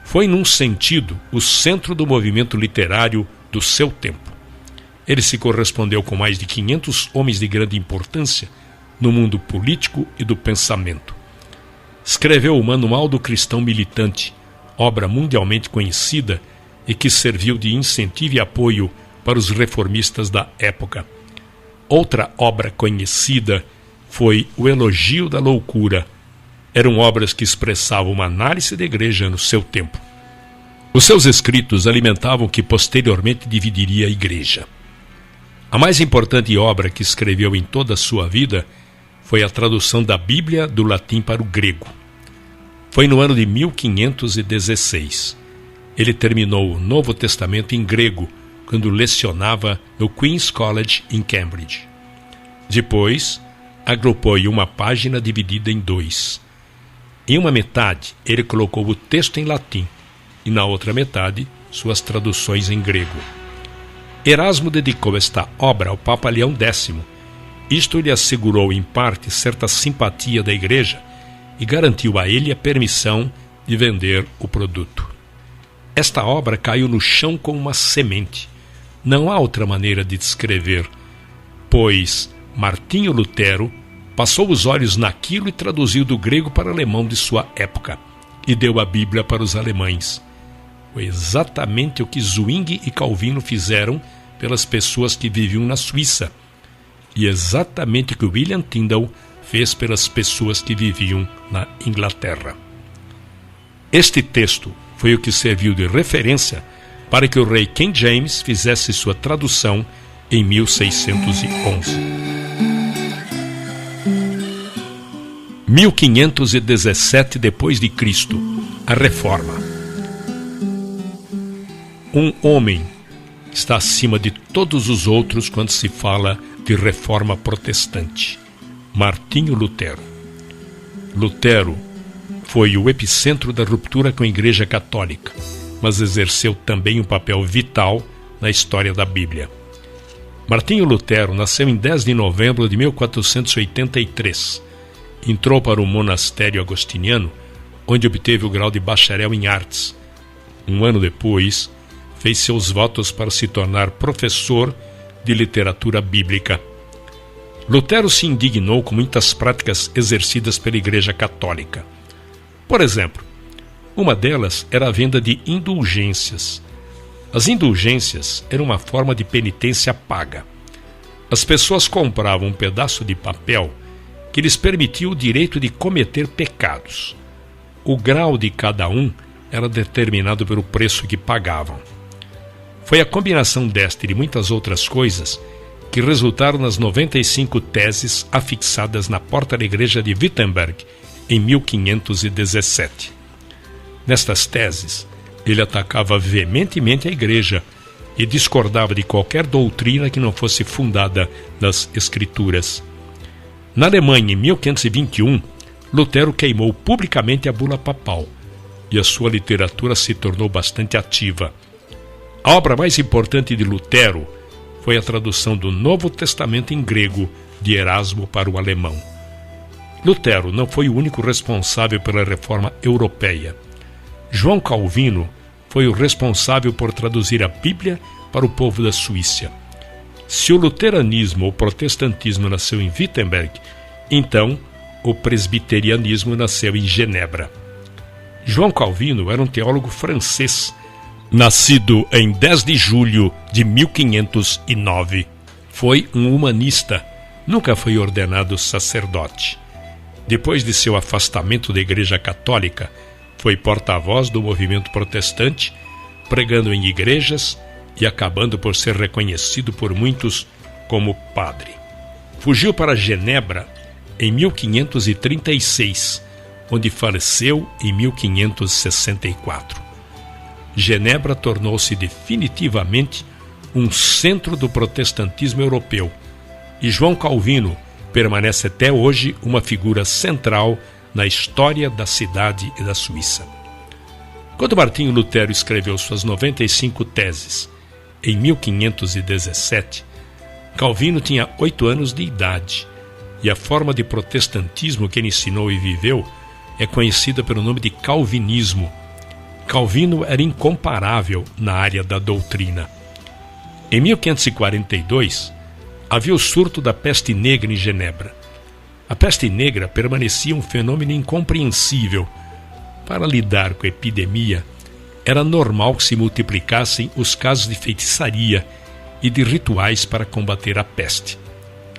Foi, num sentido, o centro do movimento literário do seu tempo. Ele se correspondeu com mais de 500 homens de grande importância no mundo político e do pensamento. Escreveu o Manual do Cristão Militante, obra mundialmente conhecida e que serviu de incentivo e apoio para os reformistas da época. Outra obra conhecida foi O Elogio da Loucura. Eram obras que expressavam uma análise da igreja no seu tempo. Os seus escritos alimentavam o que posteriormente dividiria a igreja. A mais importante obra que escreveu em toda a sua vida foi a tradução da Bíblia do latim para o grego. Foi no ano de 1516. Ele terminou o Novo Testamento em grego, quando lecionava no Queen's College em Cambridge. Depois, agrupou em uma página dividida em dois. Em uma metade, ele colocou o texto em latim, e na outra metade, suas traduções em grego. Erasmo dedicou esta obra ao Papa Leão X. Isto lhe assegurou, em parte, certa simpatia da igreja e garantiu a ele a permissão de vender o produto. Esta obra caiu no chão como uma semente. Não há outra maneira de descrever, pois Martinho Lutero passou os olhos naquilo e traduziu do grego para o alemão de sua época e deu a Bíblia para os alemães. Foi exatamente o que Zwingli e Calvino fizeram pelas pessoas que viviam na Suíça e exatamente o que William Tyndale fez pelas pessoas que viviam na Inglaterra. Este texto foi o que serviu de referência para que o rei King James fizesse sua tradução em 1611. 1517 depois de Cristo, a Reforma. Um homem está acima de todos os outros quando se fala de reforma protestante: Martinho Lutero. Lutero foi o epicentro da ruptura com a Igreja Católica, mas exerceu também um papel vital na história da Bíblia. Martinho Lutero nasceu em 10 de novembro de 1483. Entrou para o monastério agostiniano, onde obteve o grau de bacharel em artes. Um ano depois, fez seus votos para se tornar professor de literatura bíblica. Lutero se indignou com muitas práticas exercidas pela Igreja Católica. Por exemplo, uma delas era a venda de indulgências. As indulgências eram uma forma de penitência paga. As pessoas compravam um pedaço de papel que lhes permitia o direito de cometer pecados. O grau de cada um era determinado pelo preço que pagavam. Foi a combinação desta e de muitas outras coisas que resultaram nas 95 teses afixadas na porta da igreja de Wittenberg em 1517. Nestas teses, ele atacava veementemente a igreja e discordava de qualquer doutrina que não fosse fundada nas Escrituras. Na Alemanha, em 1521, Lutero queimou publicamente a bula papal e a sua literatura se tornou bastante ativa. A obra mais importante de Lutero foi a tradução do Novo Testamento em grego de Erasmo para o alemão. Lutero não foi o único responsável pela reforma europeia. João Calvino foi o responsável por traduzir a Bíblia para o povo da Suíça. Se o luteranismo ou protestantismo nasceu em Wittenberg, então o presbiterianismo nasceu em Genebra. João Calvino era um teólogo francês, nascido em 10 de julho de 1509. Foi um humanista, nunca foi ordenado sacerdote. Depois de seu afastamento da Igreja Católica, foi porta-voz do movimento protestante, pregando em igrejas e acabando por ser reconhecido por muitos como padre. Fugiu para Genebra em 1536, onde faleceu em 1564. Genebra tornou-se definitivamente um centro do protestantismo europeu, e João Calvino permanece até hoje uma figura central na história da cidade e da Suíça. Quando Martinho Lutero escreveu suas 95 teses, em 1517, Calvino tinha 8 anos de idade e a forma de protestantismo que ele ensinou e viveu é conhecida pelo nome de calvinismo. Calvino era incomparável na área da doutrina. Em 1542, havia o surto da peste negra em Genebra. A peste negra permanecia um fenômeno incompreensível. Para lidar com a epidemia, era normal que se multiplicassem os casos de feitiçaria e de rituais para combater a peste.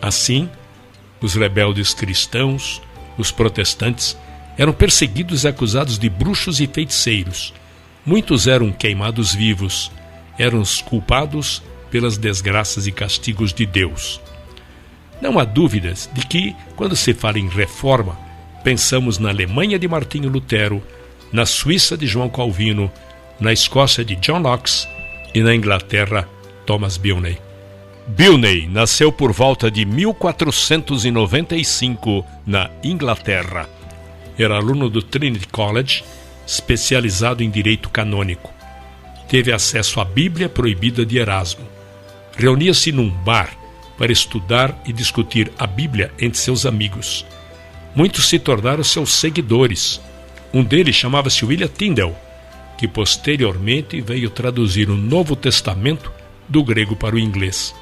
Assim, os rebeldes cristãos, os protestantes, eram perseguidos e acusados de bruxos e feiticeiros. Muitos eram queimados vivos, eram os culpados pelas desgraças e castigos de Deus. Não há dúvidas de que, quando se fala em reforma, pensamos na Alemanha de Martinho Lutero, na Suíça de João Calvino, na Escócia de John Knox e na Inglaterra, Thomas Bilney. Bilney nasceu por volta de 1495 na Inglaterra. Era aluno do Trinity College, especializado em direito canônico. Teve acesso à Bíblia proibida de Erasmo. Reunia-se num bar para estudar e discutir a Bíblia entre seus amigos. Muitos se tornaram seus seguidores. Um deles chamava-se William Tyndale, que posteriormente veio traduzir o Novo Testamento do grego para o inglês.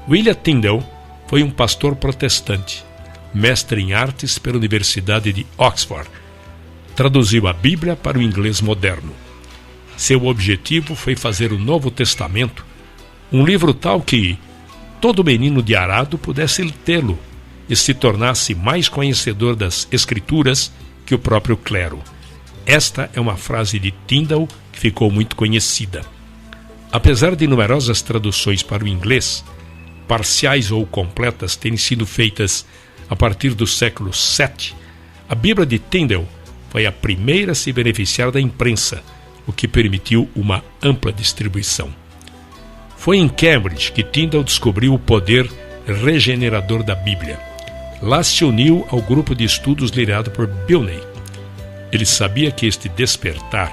William Tyndale foi um pastor protestante, mestre em artes pela Universidade de Oxford. Traduziu a Bíblia para o inglês moderno. Seu objetivo foi fazer o Novo Testamento, um livro tal que todo menino de arado pudesse tê-lo e se tornasse mais conhecedor das Escrituras que o próprio clero. Esta é uma frase de Tyndale que ficou muito conhecida. Apesar de numerosas traduções para o inglês, parciais ou completas terem sido feitas a partir do século VII, a Bíblia de Tyndale foi a primeira a se beneficiar da imprensa, o que permitiu uma ampla distribuição. Foi em Cambridge que Tyndale descobriu o poder regenerador da Bíblia. Lá se uniu ao grupo de estudos liderado por Bilney. Ele sabia que este despertar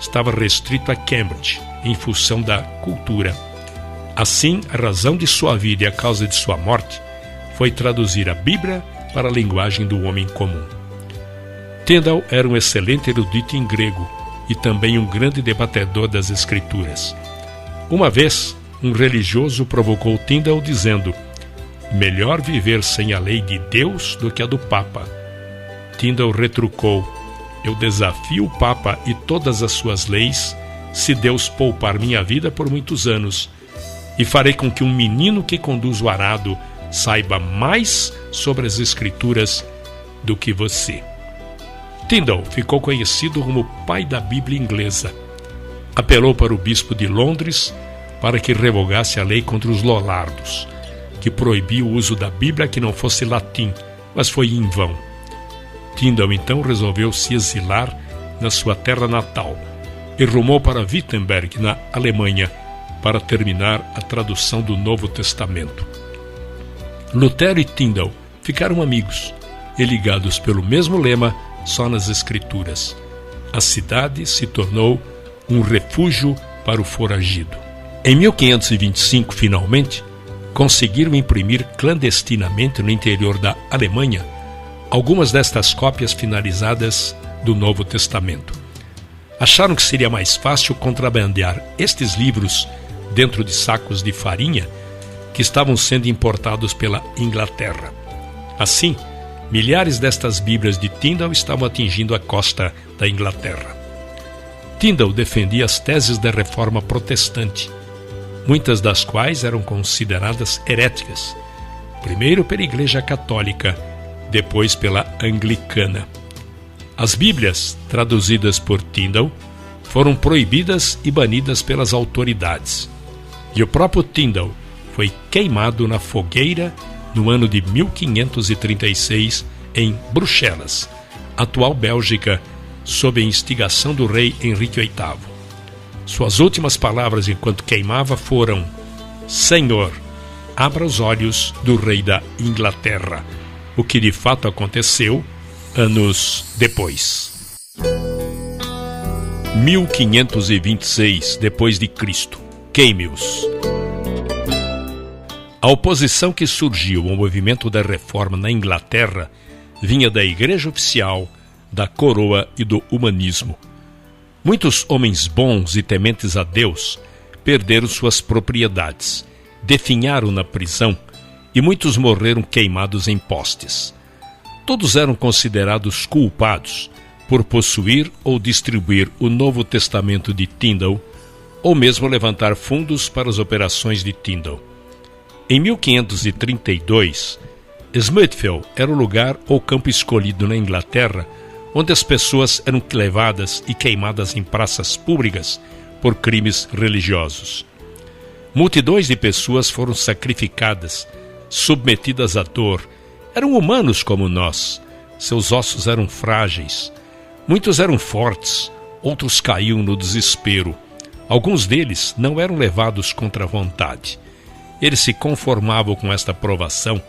estava restrito a Cambridge, em função da cultura. Assim, a razão de sua vida e a causa de sua morte foi traduzir a Bíblia para a linguagem do homem comum. Tyndale era um excelente erudito em grego e também um grande debatedor das Escrituras. Uma vez, um religioso provocou Tyndale dizendo: melhor viver sem a lei de Deus do que a do Papa. Tyndale retrucou: eu desafio o Papa e todas as suas leis, se Deus poupar minha vida por muitos anos, e farei com que um menino que conduz o arado saiba mais sobre as Escrituras do que você. Tyndale ficou conhecido como o pai da Bíblia inglesa. Apelou para o bispo de Londres para que revogasse a lei contra os lollardos, que proibia o uso da Bíblia que não fosse latim, mas foi em vão. Tyndale então resolveu se exilar na sua terra natal e rumou para Wittenberg, na Alemanha, para terminar a tradução do Novo Testamento. Lutero e Tyndale ficaram amigos e ligados pelo mesmo lema, só nas Escrituras. A cidade se tornou um refúgio para o foragido. Em 1525, finalmente, conseguiram imprimir clandestinamente no interior da Alemanha algumas destas cópias finalizadas do Novo Testamento. Acharam que seria mais fácil contrabandear estes livros dentro de sacos de farinha que estavam sendo importados pela Inglaterra. Assim, milhares destas Bíblias de Tyndale estavam atingindo a costa da Inglaterra. Tyndale defendia as teses da Reforma Protestante, muitas das quais eram consideradas heréticas, primeiro pela Igreja Católica, depois pela Anglicana. As Bíblias, traduzidas por Tyndale, foram proibidas e banidas pelas autoridades. E o próprio Tyndale foi queimado na fogueira no ano de 1536 em Bruxelas, atual Bélgica, sob a instigação do rei Henrique VIII. Suas últimas palavras enquanto queimava foram: Senhor, abra os olhos do rei da Inglaterra, o que de fato aconteceu anos depois. 1526 depois de Cristo. queime-os. A oposição que surgiu ao movimento da reforma na Inglaterra vinha da Igreja Oficial, da Coroa e do humanismo. Muitos homens bons e tementes a Deus perderam suas propriedades, definharam na prisão e muitos morreram queimados em postes. Todos eram considerados culpados por possuir ou distribuir o Novo Testamento de Tyndale ou mesmo levantar fundos para as operações de Tyndale. Em 1532, Smithfield era o lugar ou campo escolhido na Inglaterra onde as pessoas eram levadas e queimadas em praças públicas por crimes religiosos. Multidões de pessoas foram sacrificadas, submetidas à dor. Eram humanos como nós. Seus ossos eram frágeis. Muitos eram fortes, outros caíam no desespero. Alguns deles não eram levados contra a vontade. Eles se conformavam com esta provação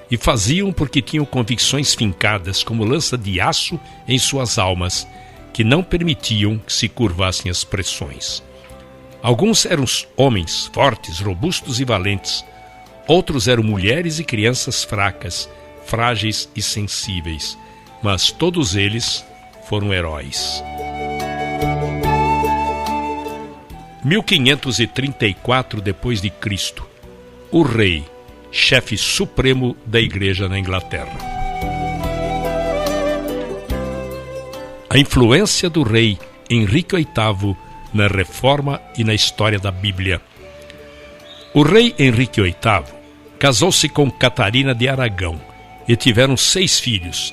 e faziam porque tinham convicções fincadas como lança de aço em suas almas, que não permitiam que se curvassem as pressões. Alguns eram homens fortes, robustos e valentes. Outros eram mulheres e crianças fracas, frágeis e sensíveis. Mas todos eles foram heróis. 1534 d.C., o rei, chefe supremo da Igreja na Inglaterra. A influência do rei Henrique VIII na reforma e na história da Bíblia. O rei Henrique VIII casou-se com Catarina de Aragão e tiveram 6 filhos,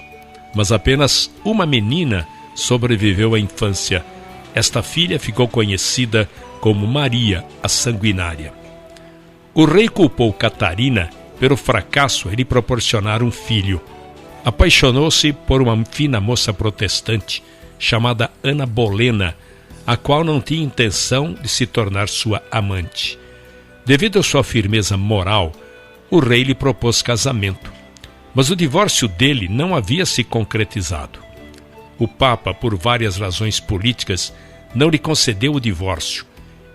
mas apenas uma menina sobreviveu à infância. Esta filha ficou conhecida como Maria, a Sanguinária. O rei culpou Catarina pelo fracasso em lhe proporcionar um filho. Apaixonou-se por uma fina moça protestante chamada Ana Bolena, a qual não tinha intenção de se tornar sua amante. Devido à sua firmeza moral, o rei lhe propôs casamento, mas o divórcio dele não havia se concretizado. O Papa, por várias razões políticas, não lhe concedeu o divórcio.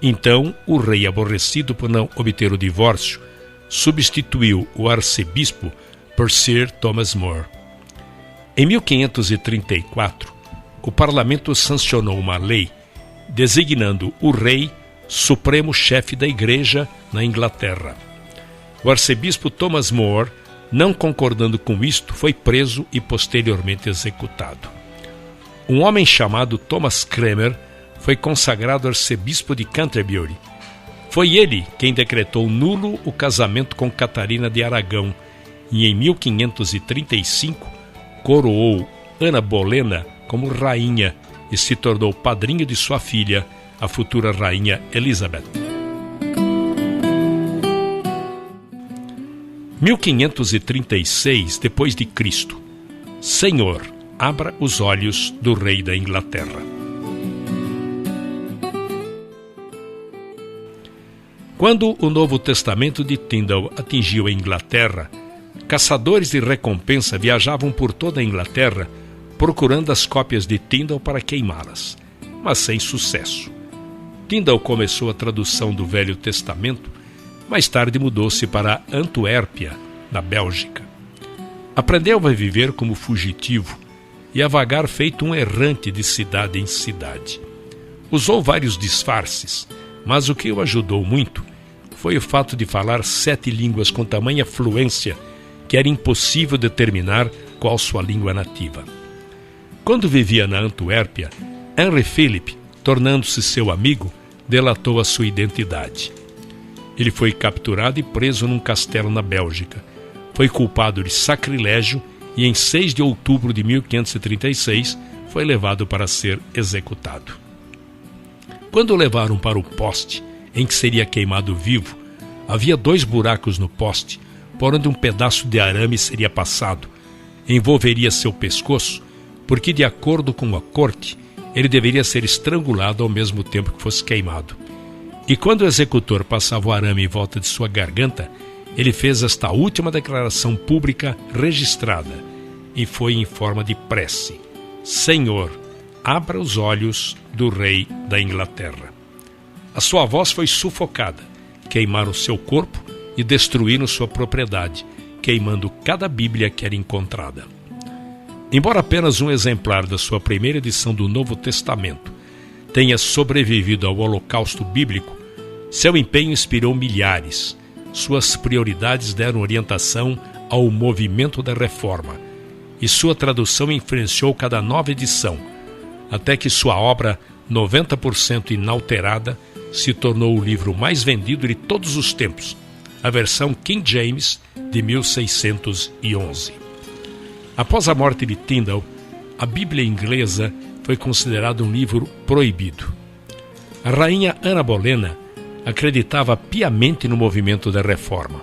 Então, o rei, aborrecido por não obter o divórcio, substituiu o arcebispo por Sir Thomas More. Em 1534, o parlamento sancionou uma lei designando o rei supremo chefe da igreja na Inglaterra. O arcebispo Thomas More, não concordando com isto, foi preso e posteriormente executado. Um homem chamado Thomas Cranmer foi consagrado arcebispo de Canterbury. Foi ele quem decretou nulo o casamento com Catarina de Aragão e em 1535 coroou Ana Bolena como rainha e se tornou padrinho de sua filha, a futura rainha Elizabeth. 1536 d.C. Senhor, abra os olhos do rei da Inglaterra. Quando o Novo Testamento de Tyndale atingiu a Inglaterra, caçadores de recompensa viajavam por toda a Inglaterra procurando as cópias de Tyndale para queimá-las, mas sem sucesso. Tyndale começou a tradução do Velho Testamento, mais tarde mudou-se para Antuérpia, na Bélgica. Aprendeu a viver como fugitivo e a vagar feito um errante de cidade em cidade. Usou vários disfarces, mas o que o ajudou muito foi o fato de falar 7 línguas com tamanha fluência que era impossível determinar qual sua língua nativa. Quando vivia na Antuérpia, Henry Philip, tornando-se seu amigo, delatou a sua identidade. Ele foi capturado e preso num castelo na Bélgica. Foi culpado de sacrilégio e em 6 de outubro de 1536 foi levado para ser executado. Quando o levaram para o poste em que seria queimado vivo, havia 2 buracos no poste, por onde um pedaço de arame seria passado. Envolveria seu pescoço, porque de acordo com a corte, ele deveria ser estrangulado ao mesmo tempo que fosse queimado. E quando o executor passava o arame em volta de sua garganta, ele fez esta última declaração pública registrada, e foi em forma de prece: Senhor, abra os olhos do rei da Inglaterra. A sua voz foi sufocada, queimaram seu corpo e destruíram sua propriedade, queimando cada Bíblia que era encontrada. Embora apenas um exemplar da sua primeira edição do Novo Testamento tenha sobrevivido ao Holocausto Bíblico, seu empenho inspirou milhares. Suas prioridades deram orientação ao movimento da Reforma, e sua tradução influenciou cada nova edição, até que sua obra, 90% inalterada, se tornou o livro mais vendido de todos os tempos, a versão King James de 1611. Após a morte de Tyndale, a Bíblia inglesa foi considerada um livro proibido. A rainha Ana Bolena acreditava piamente no movimento da Reforma.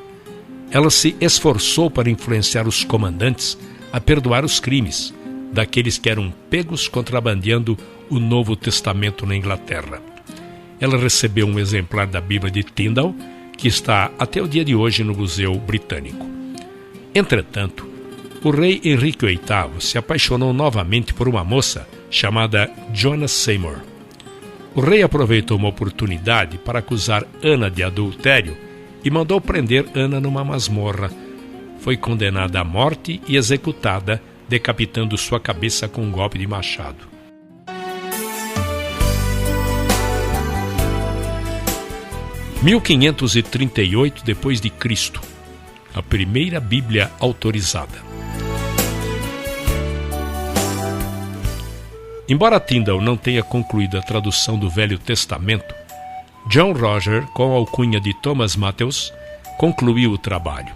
Ela se esforçou para influenciar os comandantes a perdoar os crimes daqueles que eram pegos contrabandeando o Novo Testamento na Inglaterra. Ela recebeu um exemplar da Bíblia de Tyndale, que está até o dia de hoje no Museu Britânico. Entretanto, o rei Henrique VIII se apaixonou novamente por uma moça chamada Joanna Seymour. O rei aproveitou uma oportunidade para acusar Ana de adultério e mandou prender Ana numa masmorra. Foi condenada à morte e executada, decapitando sua cabeça com um golpe de machado. Em 1538 d.C., a primeira Bíblia autorizada. Embora Tyndale não tenha concluído a tradução do Velho Testamento, John Roger, com a alcunha de Thomas Matthews, concluiu o trabalho.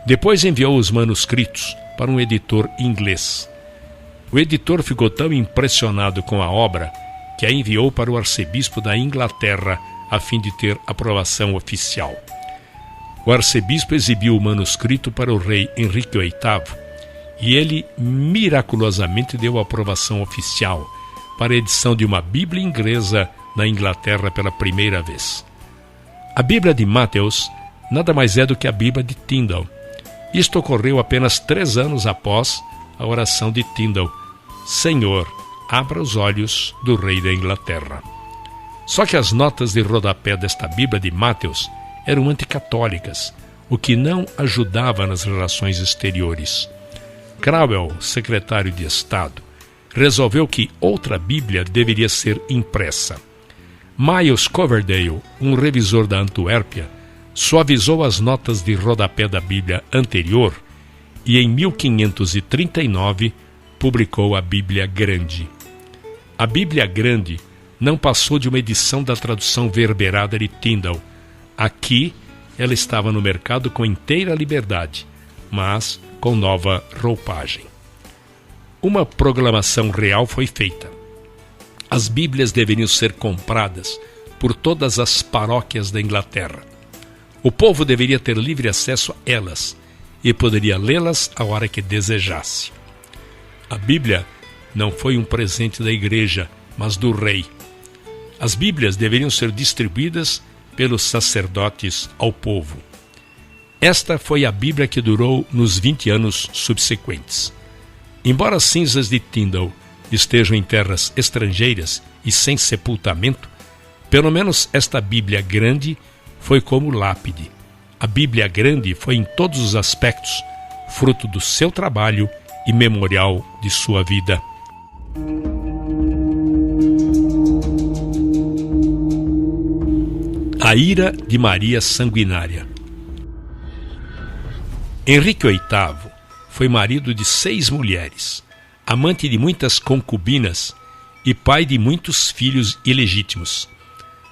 Depois enviou os manuscritos para um editor inglês. O editor ficou tão impressionado com a obra que a enviou para o arcebispo da Inglaterra a fim de ter aprovação oficial. O arcebispo exibiu o manuscrito para o rei Henrique VIII e ele miraculosamente deu a aprovação oficial para a edição de uma Bíblia inglesa na Inglaterra pela primeira vez. A Bíblia de Matthews nada mais é do que a Bíblia de Tyndale. Isto ocorreu apenas 3 anos após a oração de Tyndale: Senhor, abra os olhos do rei da Inglaterra. Só que as notas de rodapé desta Bíblia de Matthews eram anticatólicas, o que não ajudava nas relações exteriores. Cromwell, secretário de Estado, resolveu que outra Bíblia deveria ser impressa. Miles Coverdale, um revisor da Antuérpia, suavizou as notas de rodapé da Bíblia anterior e, em 1539, publicou a Bíblia Grande. A Bíblia Grande não passou de uma edição da tradução verberada de Tyndale. Aqui, ela estava no mercado com inteira liberdade, mas com nova roupagem. Uma proclamação real foi feita. As Bíblias deveriam ser compradas por todas as paróquias da Inglaterra. O povo deveria ter livre acesso a elas e poderia lê-las a hora que desejasse. A Bíblia não foi um presente da igreja, mas do rei. As Bíblias deveriam ser distribuídas pelos sacerdotes ao povo. Esta foi a Bíblia que durou nos 20 anos subsequentes. Embora as cinzas de Tyndale estejam em terras estrangeiras e sem sepultamento, pelo menos esta Bíblia Grande foi como lápide. A Bíblia Grande foi em todos os aspectos fruto do seu trabalho e memorial de sua vida. A ira de Maria Sanguinária. Henrique VIII foi marido de 6 mulheres, amante de muitas concubinas e pai de muitos filhos ilegítimos.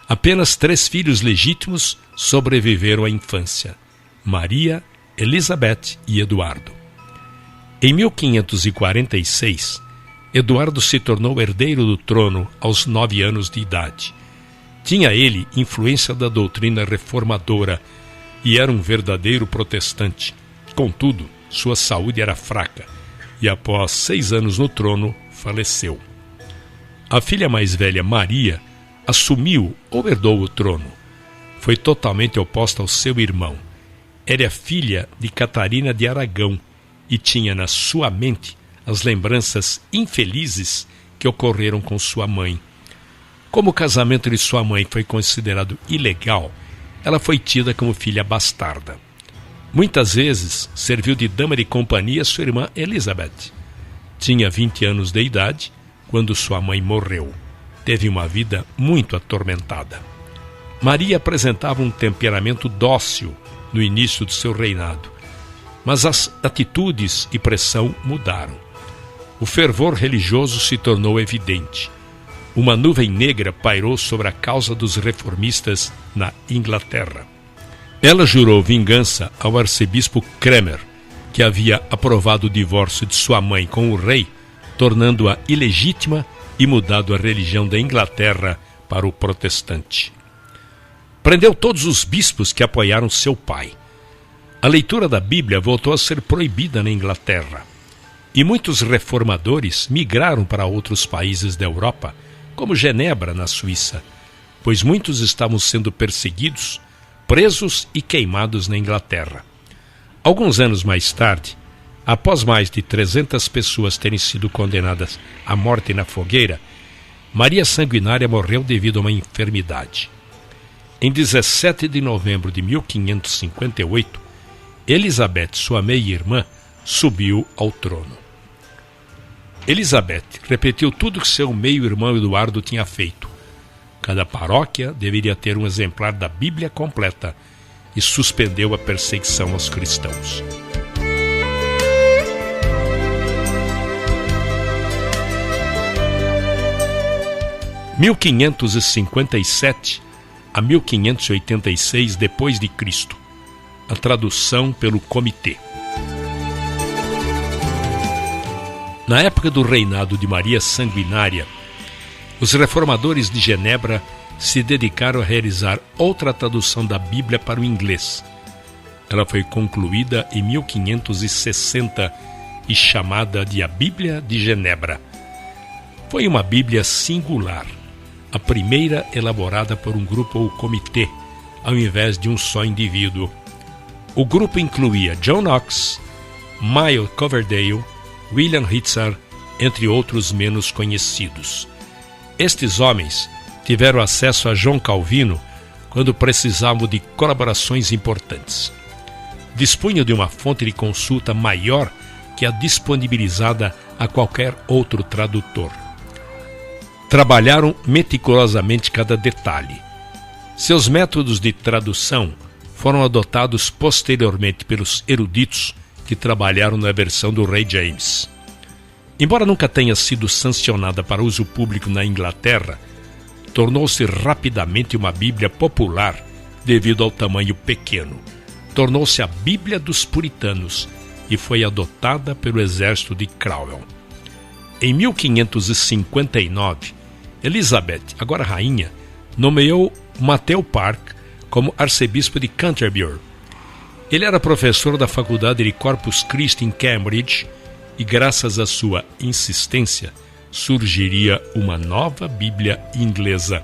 Apenas 3 filhos legítimos sobreviveram à infância: Maria, Elizabeth e Eduardo. Em 1546, Eduardo se tornou herdeiro do trono aos 9 anos de idade. Tinha ele influência da doutrina reformadora e era um verdadeiro protestante. Contudo, sua saúde era fraca e após 6 anos no trono, faleceu. A filha mais velha, Maria, assumiu ou herdou o trono. Foi totalmente oposta ao seu irmão. Era filha de Catarina de Aragão e tinha na sua mente as lembranças infelizes que ocorreram com sua mãe. Como o casamento de sua mãe foi considerado ilegal, ela foi tida como filha bastarda. Muitas vezes serviu de dama de companhia a sua irmã Elizabeth. Tinha 20 anos de idade quando sua mãe morreu. Teve uma vida muito atormentada. Maria apresentava um temperamento dócil no início do seu reinado, mas as atitudes e pressão mudaram. O fervor religioso se tornou evidente. Uma nuvem negra pairou sobre a causa dos reformistas na Inglaterra. Ela jurou vingança ao arcebispo Cranmer, que havia aprovado o divórcio de sua mãe com o rei, tornando-a ilegítima e mudado a religião da Inglaterra para o protestante. Prendeu todos os bispos que apoiaram seu pai. A leitura da Bíblia voltou a ser proibida na Inglaterra. E muitos reformadores migraram para outros países da Europa, como Genebra, na Suíça, pois muitos estavam sendo perseguidos, presos e queimados na Inglaterra. Alguns anos mais tarde, após mais de 300 pessoas terem sido condenadas à morte na fogueira, Maria Sanguinária morreu devido a uma enfermidade. Em 17 de novembro de 1558, Elizabeth, sua meia-irmã, subiu ao trono. Elizabeth repetiu tudo que seu meio-irmão Eduardo tinha feito. Cada paróquia deveria ter um exemplar da Bíblia completa e suspendeu a perseguição aos cristãos. Em 1557 a 1586 depois de Cristo. A tradução pelo Comitê. Na época do reinado de Maria Sanguinária, os reformadores de Genebra se dedicaram a realizar outra tradução da Bíblia para o inglês. Ela foi concluída em 1560 e chamada de a Bíblia de Genebra. Foi uma Bíblia singular, a primeira elaborada por um grupo ou comitê, ao invés de um só indivíduo. O grupo incluía John Knox, Miles Coverdale, William Ritzer, entre outros menos conhecidos. Estes homens tiveram acesso a João Calvino quando precisavam de colaborações importantes. Dispunham de uma fonte de consulta maior que a disponibilizada a qualquer outro tradutor. Trabalharam meticulosamente cada detalhe. Seus métodos de tradução foram adotados posteriormente pelos eruditos que trabalharam na versão do rei James. Embora nunca tenha sido sancionada para uso público na Inglaterra, tornou-se rapidamente uma Bíblia popular devido ao tamanho pequeno. Tornou-se a Bíblia dos Puritanos e foi adotada pelo exército de Cromwell. Em 1559, Elizabeth, agora rainha, nomeou Matthew Park como arcebispo de Canterbury. Ele era professor da faculdade de Corpus Christi em Cambridge e, graças à sua insistência, surgiria uma nova Bíblia inglesa.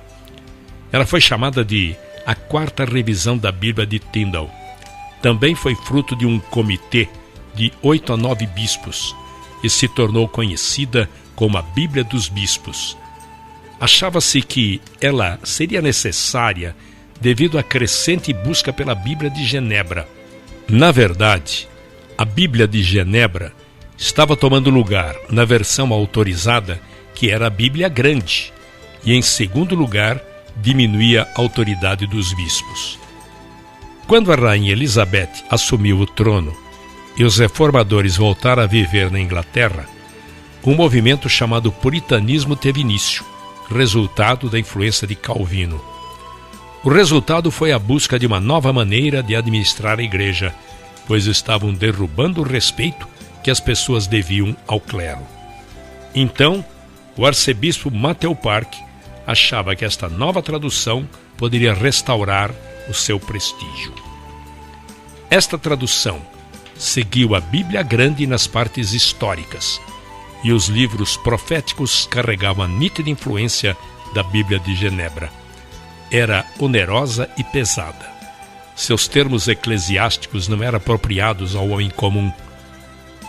Ela foi chamada de a quarta revisão da Bíblia de Tyndale. Também foi fruto de um comitê de 8 a 9 bispos e se tornou conhecida como a Bíblia dos Bispos. Achava-se que ela seria necessária devido à crescente busca pela Bíblia de Genebra. Na verdade, a Bíblia de Genebra estava tomando lugar na versão autorizada, que era a Bíblia Grande, e em segundo lugar, diminuía a autoridade dos bispos. Quando a rainha Elizabeth assumiu o trono e os reformadores voltaram a viver na Inglaterra, um movimento chamado Puritanismo teve início, resultado da influência de Calvino. O resultado foi a busca de uma nova maneira de administrar a igreja, pois estavam derrubando o respeito que as pessoas deviam ao clero. Então, o arcebispo Matthew Park achava que esta nova tradução poderia restaurar o seu prestígio. Esta tradução seguiu a Bíblia Grande nas partes históricas, e os livros proféticos carregavam a nítida influência da Bíblia de Genebra. Era onerosa e pesada. Seus termos eclesiásticos não eram apropriados ao homem comum.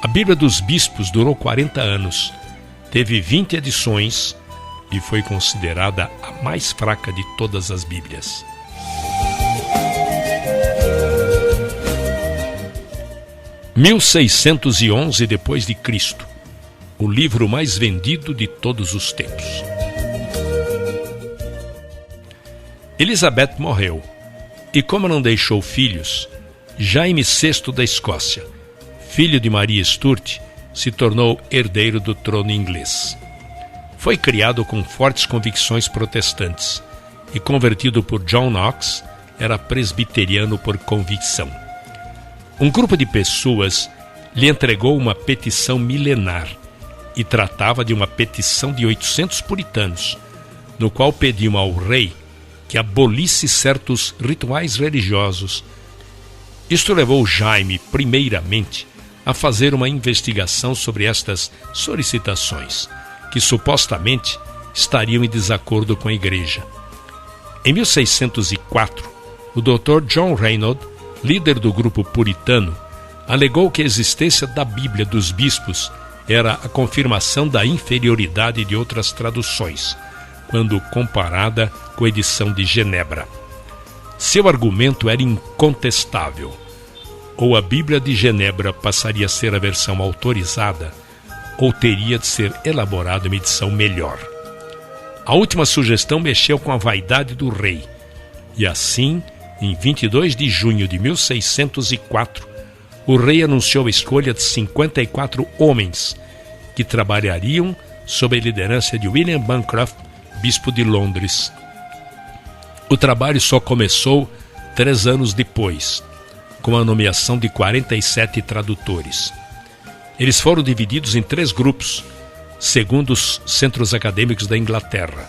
A Bíblia dos Bispos durou 40 anos, teve 20 edições, e foi considerada a mais fraca de todas as Bíblias. Em 1611 depois de Cristo, o livro mais vendido de todos os tempos. Elizabeth morreu, e como não deixou filhos, Jaime VI da Escócia, filho de Maria Stuart, se tornou herdeiro do trono inglês. Foi criado com fortes convicções protestantes e convertido por John Knox, era presbiteriano por convicção. Um grupo de pessoas lhe entregou uma petição milenar e tratava de uma petição de 800 puritanos, no qual pediam ao rei que abolisse certos rituais religiosos. Isto levou Jaime, primeiramente, a fazer uma investigação sobre estas solicitações, que supostamente estariam em desacordo com a Igreja. Em 1604, o Dr. John Reynolds, líder do grupo puritano, alegou que a existência da Bíblia dos bispos era a confirmação da inferioridade de outras traduções, quando comparada com a edição de Genebra. Seu argumento era incontestável. Ou a Bíblia de Genebra passaria a ser a versão autorizada, ou teria de ser elaborada uma edição melhor. A última sugestão mexeu com a vaidade do rei, e assim, em 22 de junho de 1604, o rei anunciou a escolha de 54 homens que trabalhariam sob a liderança de William Bancroft, bispo de Londres. O trabalho só começou 3 anos depois, com a nomeação de 47 tradutores. Eles foram divididos em 3 grupos, segundo os centros acadêmicos da Inglaterra: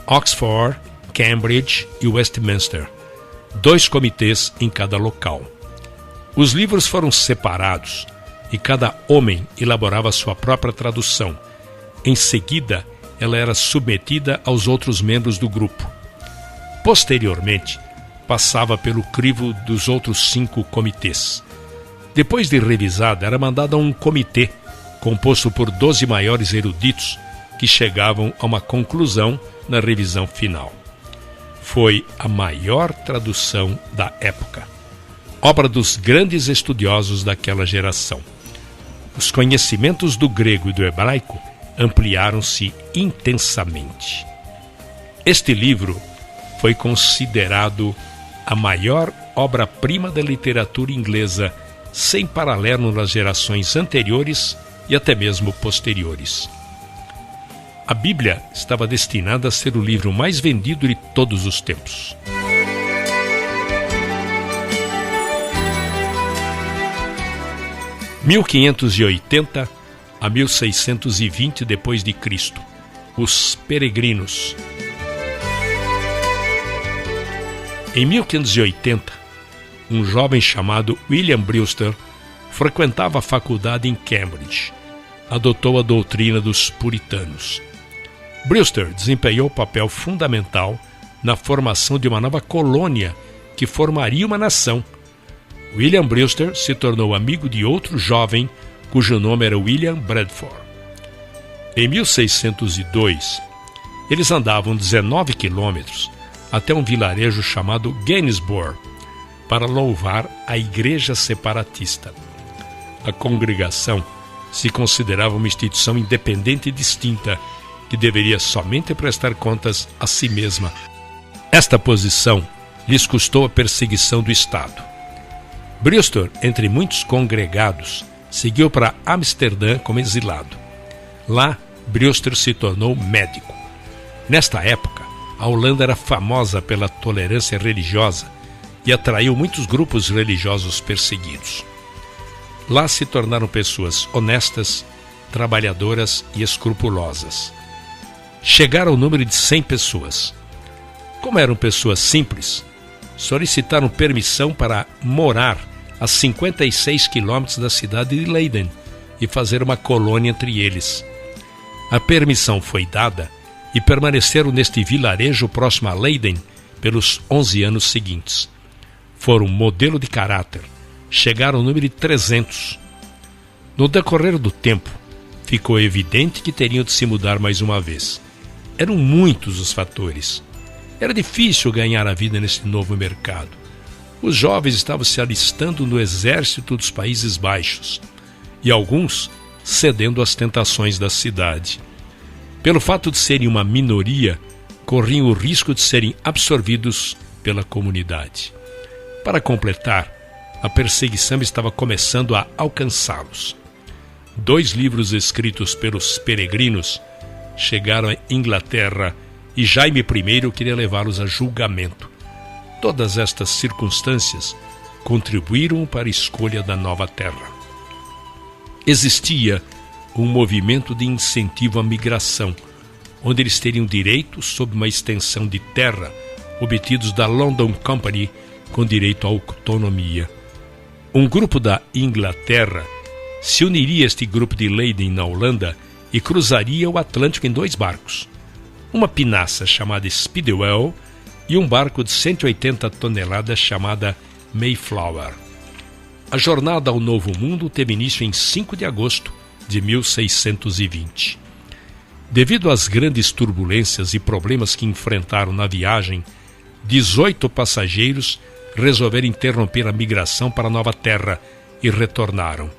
Oxford, Cambridge e Westminster, 2 comitês em cada local. Os livros foram separados e cada homem elaborava sua própria tradução. Em seguida, ela era submetida aos outros membros do grupo. Posteriormente, passava pelo crivo dos outros 5 comitês. Depois de revisada, era mandada a um comitê, composto por 12 maiores eruditos, que chegavam a uma conclusão na revisão final. Foi a maior tradução da época, obra dos grandes estudiosos daquela geração. Os conhecimentos do grego e do hebraico ampliaram-se intensamente. Este livro foi considerado a maior obra-prima da literatura inglesa, sem paralelo nas gerações anteriores e até mesmo posteriores. A Bíblia estava destinada a ser o livro mais vendido de todos os tempos. Em 1580 a 1620 depois de Cristo, os peregrinos. Em 1580, um jovem chamado William Brewster frequentava a faculdade em Cambridge. Adotou a doutrina dos puritanos. Brewster desempenhou papel fundamental na formação de uma nova colônia que formaria uma nação. William Brewster se tornou amigo de outro jovem cujo nome era William Bradford. Em 1602, eles andavam 19 quilômetros até um vilarejo chamado Gainsborough para louvar a Igreja Separatista. A congregação se considerava uma instituição independente e distinta que deveria somente prestar contas a si mesma. Esta posição lhes custou a perseguição do Estado. Brewster, entre muitos congregados, seguiu para Amsterdã como exilado. Lá, Brewster se tornou médico. Nesta época, a Holanda era famosa pela tolerância religiosa e atraiu muitos grupos religiosos perseguidos. Lá se tornaram pessoas honestas, trabalhadoras e escrupulosas. Chegaram ao número de 100 pessoas. Como eram pessoas simples, solicitaram permissão para morar a 56 quilômetros da cidade de Leiden e fazer uma colônia entre eles. A permissão foi dada e permaneceram neste vilarejo próximo a Leiden pelos 11 anos seguintes. Foram modelo de caráter, chegaram ao número de 300. No decorrer do tempo, ficou evidente que teriam de se mudar mais uma vez. Eram muitos os fatores. Era difícil ganhar a vida nesse novo mercado. Os jovens estavam se alistando no exército dos Países Baixos e alguns cedendo às tentações da cidade. Pelo fato de serem uma minoria, corriam o risco de serem absorvidos pela comunidade. Para completar, a perseguição estava começando a alcançá-los. 2 livros escritos pelos peregrinos chegaram à Inglaterra e Jaime I queria levá-los a julgamento. Todas estas circunstâncias contribuíram para a escolha da nova terra. Existia um movimento de incentivo à migração, onde eles teriam direito sobre uma extensão de terra obtidos da London Company com direito à autonomia. Um grupo da Inglaterra se uniria a este grupo de Leiden na Holanda e cruzaria o Atlântico em 2 barcos, uma pinaça chamada Speedwell e um barco de 180 toneladas chamada Mayflower. A jornada ao Novo Mundo teve início em 5 de agosto de 1620. Devido às grandes turbulências e problemas que enfrentaram na viagem, 18 passageiros resolveram interromper a migração para a nova terra e retornaram.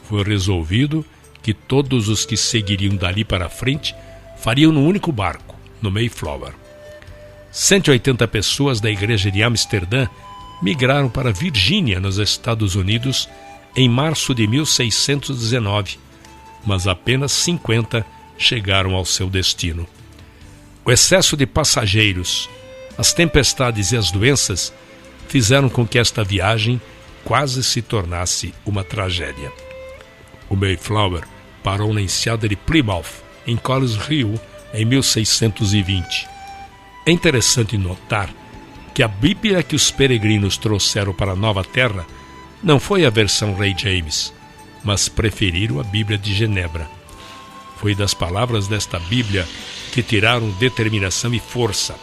Foi resolvido que todos os que seguiriam dali para frente fariam num único barco, no Mayflower. 180 pessoas da igreja de Amsterdã migraram para Virgínia, nos Estados Unidos, em março de 1619, mas apenas 50 chegaram ao seu destino. O excesso de passageiros, as tempestades e as doenças fizeram com que esta viagem quase se tornasse uma tragédia. O Mayflower parou na enseada de Plymouth, em Collins Hill, em 1620. É interessante notar que a Bíblia que os peregrinos trouxeram para a Nova Terra não foi a versão Rei James, mas preferiram a Bíblia de Genebra. Foi das palavras desta Bíblia que tiraram determinação e força.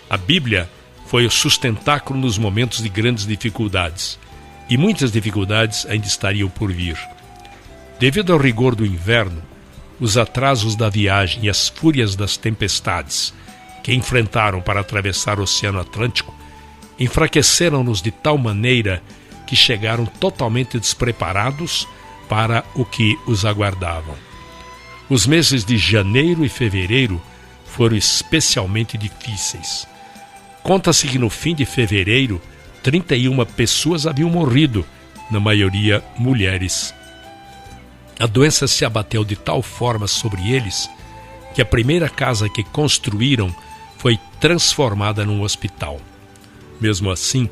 A Bíblia foi o sustentáculo nos momentos de grandes dificuldades, e muitas dificuldades ainda estariam por vir. Devido ao rigor do inverno, os atrasos da viagem e as fúrias das tempestades que enfrentaram para atravessar o Oceano Atlântico enfraqueceram-nos de tal maneira que chegaram totalmente despreparados para o que os aguardavam. Os meses de janeiro e fevereiro foram especialmente difíceis. Conta-se que no fim de fevereiro, 31 pessoas haviam morrido, na maioria mulheres. A doença se abateu de tal forma sobre eles que a primeira casa que construíram foi transformada num hospital. Mesmo assim,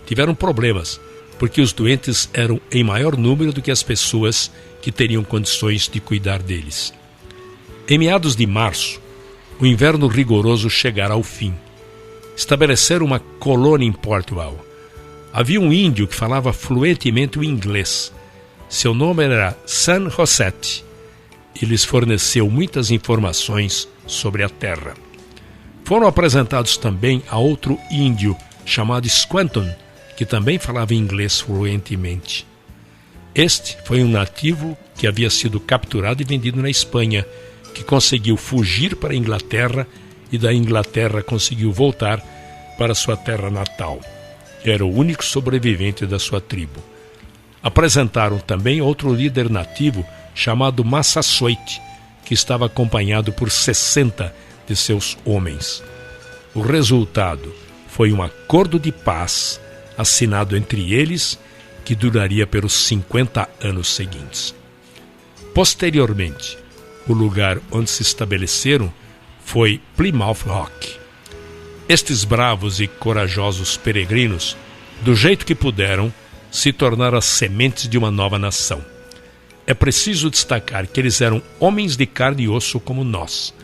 tiveram problemas, porque os doentes eram em maior número do que as pessoas que teriam condições de cuidar deles. Em meados de março, o inverno rigoroso chegara ao fim. Estabeleceram uma colônia em Portugal. Havia um índio que falava fluentemente o inglês. Seu nome era San Josete. E lhes forneceu muitas informações sobre a terra. Foram apresentados também a outro índio chamado Squanton, que também falava inglês fluentemente. Este foi um nativo que havia sido capturado e vendido na Espanha, que conseguiu fugir para a Inglaterra e da Inglaterra conseguiu voltar para sua terra natal. Era o único sobrevivente da sua tribo. Apresentaram também outro líder nativo chamado Massasoit, que estava acompanhado por 60 de seus homens. O resultado foi um acordo de paz assinado entre eles que duraria pelos 50 anos seguintes. Posteriormente, o lugar onde se estabeleceram foi Plymouth Rock. Estes bravos e corajosos peregrinos, do jeito que puderam, se tornaram as sementes de uma nova nação. É preciso destacar que eles eram homens de carne e osso como nós.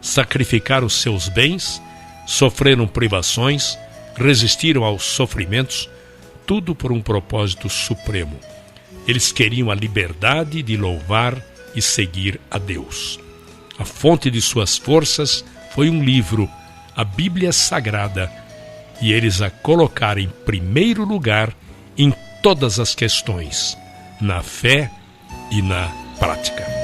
Sacrificaram seus bens, sofreram privações, resistiram aos sofrimentos, tudo por um propósito supremo. Eles queriam a liberdade de louvar e seguir a Deus. A fonte de suas forças foi um livro, a Bíblia Sagrada, e eles a colocaram em primeiro lugar em todas as questões, na fé e na prática.